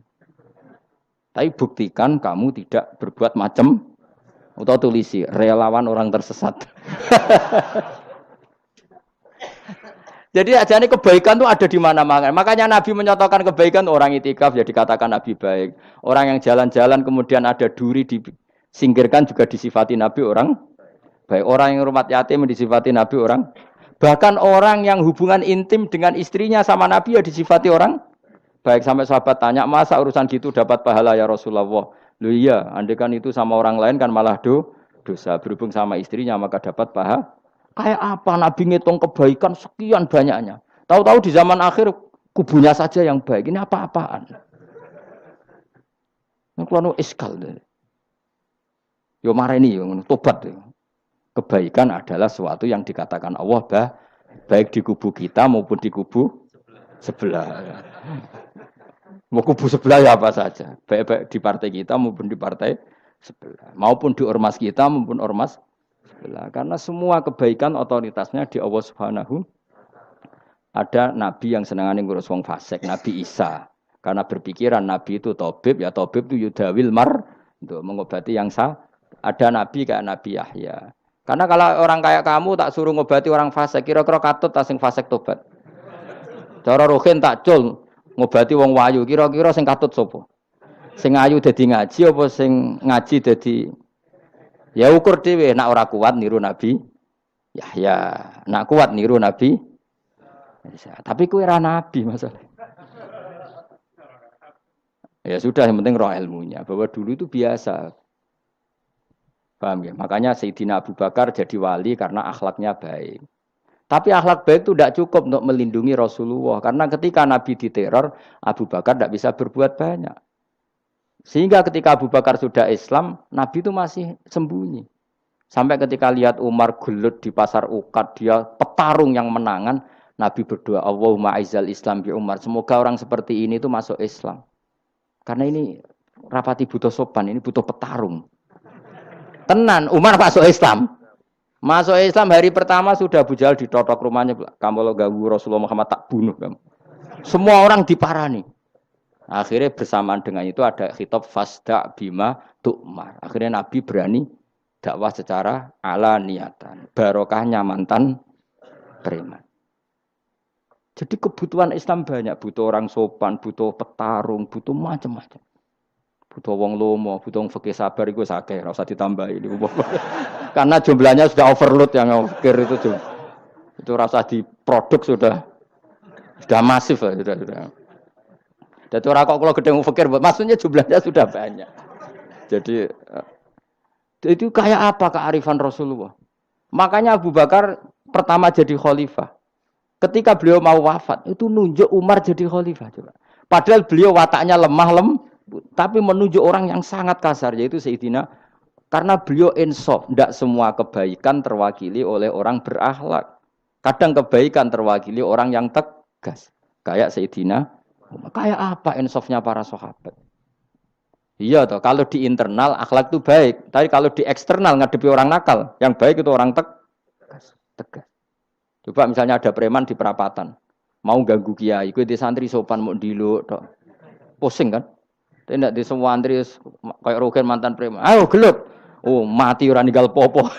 Tapi buktikan kamu tidak berbuat macam atau tulisi relawan orang tersesat. Jadi ajane kebaikan itu ada di mana-mana. Makanya Nabi menyatakan kebaikan orang itikaf ya dikatakan Nabi baik. Orang yang jalan-jalan kemudian ada duri disingkirkan juga disifati Nabi orang baik. Orang yang rumah yatim disifati Nabi orang. Bahkan orang yang hubungan intim dengan istrinya sama Nabi ya disifati orang baik. Sampai sahabat tanya, masa urusan gitu dapat pahala ya Rasulullah? Loh iya, andai kan itu sama orang lain kan malah dosa. Berhubung sama istrinya maka dapat pahala. Kayak apa Nabi ngitung kebaikan sekian banyaknya. Tahu-tahu di zaman akhir kubunya saja yang baik. Ini apa-apaan? Ini kalau iskal. Yo mareni yo tobat. Kebaikan adalah sesuatu yang dikatakan Allah baik di kubu kita maupun di kubu sebelah. Mau kubu sebelah ya apa saja. Baik di partai kita maupun di partai sebelah. Maupun di ormas kita maupun ormas karena semua kebaikan otoritasnya di Allah Subhanahu. Ada nabi yang senengane ngurus wong fasik, Nabi Isa. Karena berpikiran nabi itu tabib, ya tabib itu yudawil mar untuk mengobati yang ada nabi kayak Nabi Yahya. Karena kalau orang kayak kamu tak suruh ngobati orang fasik, kira-kira katut ta sing fasik tobat. Cara rohin tak cul ngobati wong wayu, kira-kira sing katut sapa? Sing ayu dadi ngaji apa sing ngaji dadi ya ukur dhewe, nak ora kuat niru Nabi Yahya, nak kuat niru Nabi Isa. Tapi kowe ora nabi masalah. Ya sudah, yang penting roh ilmunya. Bahwa dulu itu biasa. Paham ya? Makanya Sayyidina Abu Bakar jadi wali karena akhlaknya baik. Tapi akhlak baik itu tidak cukup untuk melindungi Rasulullah. Karena ketika Nabi diteror, Abu Bakar tidak bisa berbuat banyak. Sehingga ketika Abu Bakar sudah Islam, Nabi itu masih sembunyi. Sampai ketika lihat Umar gelut di pasar Uqad, dia petarung yang menangan, Nabi berdoa, Allahumma aizal Islam bi Umar. Semoga orang seperti ini itu masuk Islam. Karena ini rapati butuh sopan, ini butuh petarung. Tenan, Umar masuk Islam. Masuk Islam hari pertama sudah Abu Jahal ditotok rumahnya. Kamu lo ganggu Rasulullah Muhammad tak bunuh kamu. Semua orang diparani. Akhirnya bersamaan dengan itu ada khitab fasda bima tu'mar. Akhirnya Nabi berani dakwah secara ala niatan. Barokahnya mantan preman. Jadi kebutuhan Islam banyak. Butuh orang sopan, butuh petarung, butuh macam-macam. Butuh wong lomo, butuh wong fikih sabar itu sakeh, ora usah ditambahi. Karena jumlahnya sudah overload yang fikir itu. Itu rasa diproduk sudah masif sudah. Jadi orang kok kalau gedeng fikir, maksudnya jumlahnya sudah banyak. Jadi itu kayak apa kearifan Rasulullah? Makanya Abu Bakar pertama jadi khalifah. Ketika beliau mau wafat, itu nunjuk Umar jadi khalifah. Coba. Padahal beliau wataknya lemah tapi menunjuk orang yang sangat kasar, yaitu Sayyidina. Karena beliau insaf, tidak semua kebaikan terwakili oleh orang berakhlak. Kadang kebaikan terwakili orang yang tegas. Kayak Sayyidina. Kayak apa insafnya para sahabat? Iya toh, kalau di internal akhlak itu baik, tapi kalau di eksternal ngadepi orang nakal, yang baik itu orang tegas. Coba misalnya ada preman di perapatan, mau ganggu kiai, itu di santri sopan mau diluk, toh. Pusing kan? Tidak di semua santri kayak Rogen mantan preman. Ayo gelut, oh mati orang ninggal popo.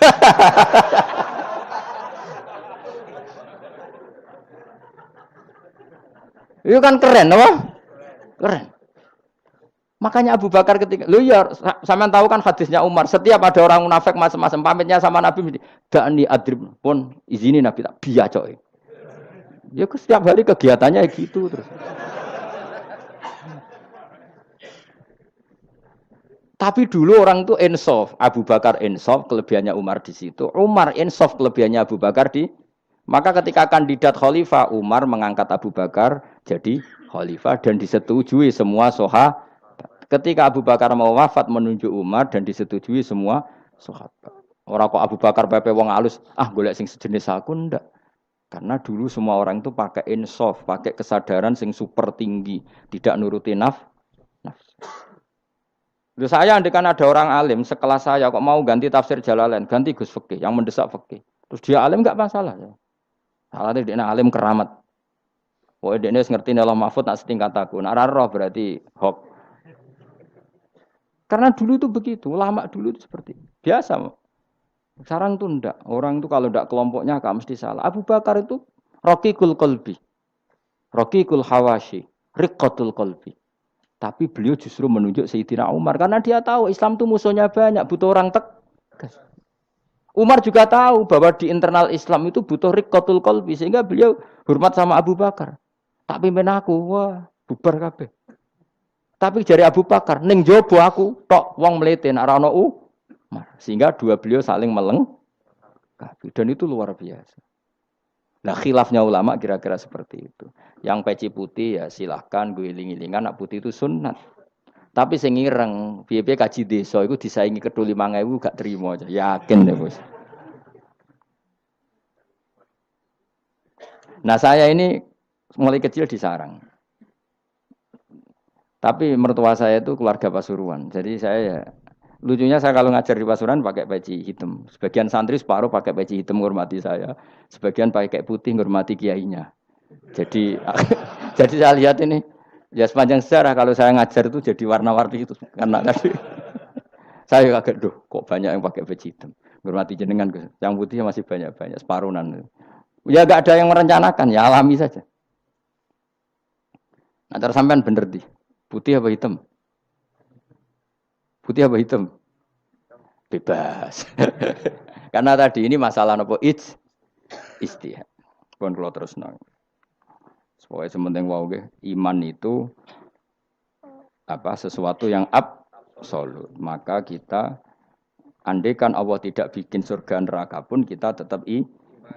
Itu kan keren, apa? Keren. Makanya Abu Bakar ketika, lu ya, sampean tahu kan hadisnya Umar. Setiap ada orang munafik macam-macam pamitnya sama Nabi, da'ni adrib pun izini Nabi tak biacok. Ya setiap hari kegiatannya gitu terus. Tapi dulu orang itu insaf. Abu Bakar insaf, kelebihannya Umar di situ. Umar insaf, kelebihannya Abu Bakar di. Maka ketika kandidat khalifah, Umar mengangkat Abu Bakar jadi khalifah dan disetujui semua sahabat. Ketika Abu Bakar mau wafat menunjuk Umar dan disetujui semua sahabat. Orang kok Abu Bakar pepe wong alus, golek sing sejenis aku ndak. Karena dulu semua orang itu pakai insaf, pakai kesadaran sing super tinggi, tidak nuruti nafsu. Loh saya andekan ada orang alim sekelas saya kok mau ganti tafsir Jalalain, ganti Gus Fikih yang mendesak fikih. Terus dia alim enggak masalah ya. Salah dia alim keramat. Oh dia ngerti dalam mahfud nak setingkat aku. Nak roh berarti hok. Karena dulu itu begitu, lama dulu itu seperti itu. Biasa. Sekarang tuh enggak. Orang itu kalau enggak kelompoknya enggak mesti salah. Abu Bakar itu raqiqul qalbi. Raqiqul hawashi, riqqatul qalbi. Tapi beliau justru menunjuk Sayyidina Umar karena dia tahu Islam itu musuhnya banyak, butuh orang tegas. Umar juga tahu bahwa di internal Islam itu butuh riqqatul qalbi sehingga beliau hormat sama Abu Bakar. Tak pimpin aku, wah, bubar kabeh. Tapi jari Abu Bakar, ning jobo aku tok wong mleten ora ono Umar. Sehingga dua beliau saling melengkapi dan itu luar biasa. Nah khilafnya ulama kira-kira seperti itu. Yang peci putih ya silahkan gue iling-ilingan nak putih itu sunat. Tapi sing ireng piye-piye kaji desa iku disaingi kedul 5.000 gak terima aja. Yakin deh bos. Nah saya ini mulai kecil di sarang. Tapi mertua saya itu keluarga Pasuruan. Jadi saya ya, lucunya saya kalau ngajar di Pasuruan pakai peci hitam. Sebagian santri separuh pakai peci hitam menghormati saya. Sebagian pakai putih menghormati kiainya. Jadi jadi saya lihat ini ya sepanjang sejarah kalau saya ngajar itu jadi warna-warni itu karena tadi saya kaget kok banyak yang pakai peci hitam. Menghormati jenengan yang putih masih banyak separuhan. Ya enggak ada yang merencanakan, ya alami saja. Nah, terus sampean bener di putih apa hitam? Putih apa hitam? Bebas. Karena tadi ini masalah nopo istihad. Pun kalau terus nang. Pokoknya sementing wow iman itu sesuatu yang absolut. Maka kita andaikan Allah tidak bikin surga neraka pun kita tetap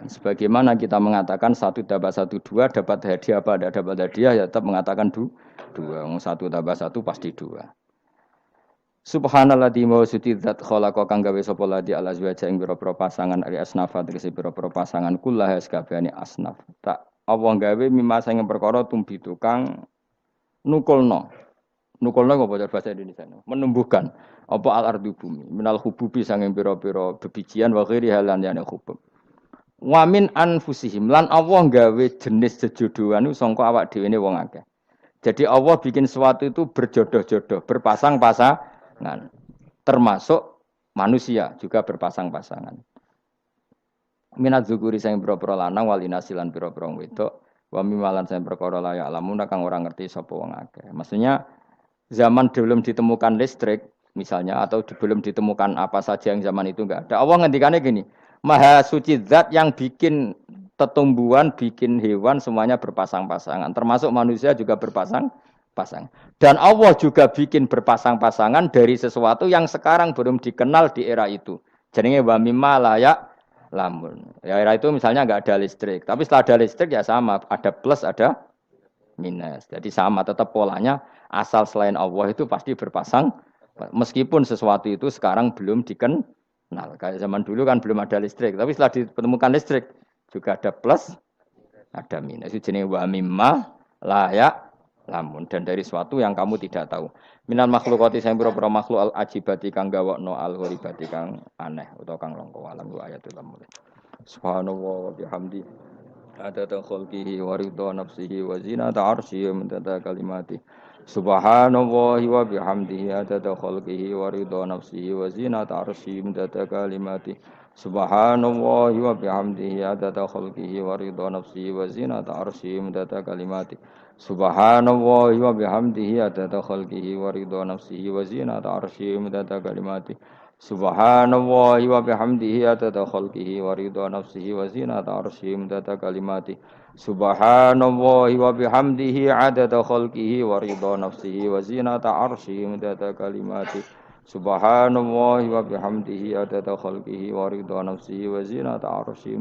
sebagaimana kita mengatakan 1 tambah 1 2 dapat hadiah apa tidak dapat hadiah ya tetap mengatakan 2. 1 tambah 1 pasti 2. Subhanalladzi mawsuti dzat khalaqa kang gawe sapa ladi ala azwaja ing pira-pira pasangan ari asnafa tegese pira-pira pasangan kullah sakabehane asnaf. Tak Allah gawe mimma sing perkara tumbi tukang nukulno. Nukulno apa bahasa Indonesia? Menumbuhkan apa al-ardu bumi minal hububi sanging pira-pira bebijian wa ghairi halan yana hubub. Wa min anfusihim lan Allah gawe jenis jejodohan sangka awak dhewe ne wong akeh. Jadi Allah bikin sesuatu itu berjodoh-jodoh, berpasang-pasangan. Termasuk manusia juga berpasang-pasangan. Minat zukuri sing pira-pira lanang wal inasilan pira-pira wedok wa mimalan sing perkara la ya'lamun kang ora ngerti sapa wong akeh. Maksudnya zaman belum ditemukan listrik misalnya atau belum ditemukan apa saja yang zaman itu enggak ada. Allah ngendikane gini, Maha suci zat yang bikin tumbuhan, bikin hewan semuanya berpasang-pasangan, termasuk manusia juga berpasang-pasangan. Dan Allah juga bikin berpasang-pasangan dari sesuatu yang sekarang belum dikenal di era itu. Jenenge wa mimma layak lamun. Ya era itu misalnya enggak ada listrik, tapi setelah ada listrik ya sama, ada plus ada minus. Jadi sama tetap polanya asal selain Allah itu pasti berpasang meskipun sesuatu itu sekarang belum dikenal. Kayak zaman dulu kan belum ada listrik, tapi setelah ditemukan listrik juga ada plus ada minus. Itu jenenge wa mimma layak lamun dan dari sesuatu yang kamu tidak tahu. Minal makhlukati sing pira-pira makhluk al ajibati kang gawakno al gharibati kang aneh utawa kang langka alam wa ayatul mulk. Subhanallah wa bihamdi adada khalqihi wa ridha nafsihi wa zinata arsyihi wa midada kalimati. Subhanallah wa bihamdihi adada khalqihi wa ridha nafsihi wa zinata arsyihi wa midada kalimati. Subhanallah wa bihamdihi adada khalqihi wa ridha nafsihi wa zinata arsyihi wa midada kalimati. Subhanallah wa bihamdihi adada khalqihi wa ridha nafsihi wa zinata arsyihi midada kalimati. Subhanallah wa bihamdihi adada khalqihi wa ridha nafsihi wa zinata arsyihi midada kalimati. Subhanallah wa bihamdihi adada khalqihi wa ridha nafsihi wa zinata arsyihi midada kalimati. Subhanallahi wa bihamdihi adada khalqihi wa ridha nafsihi wa zinata arsyih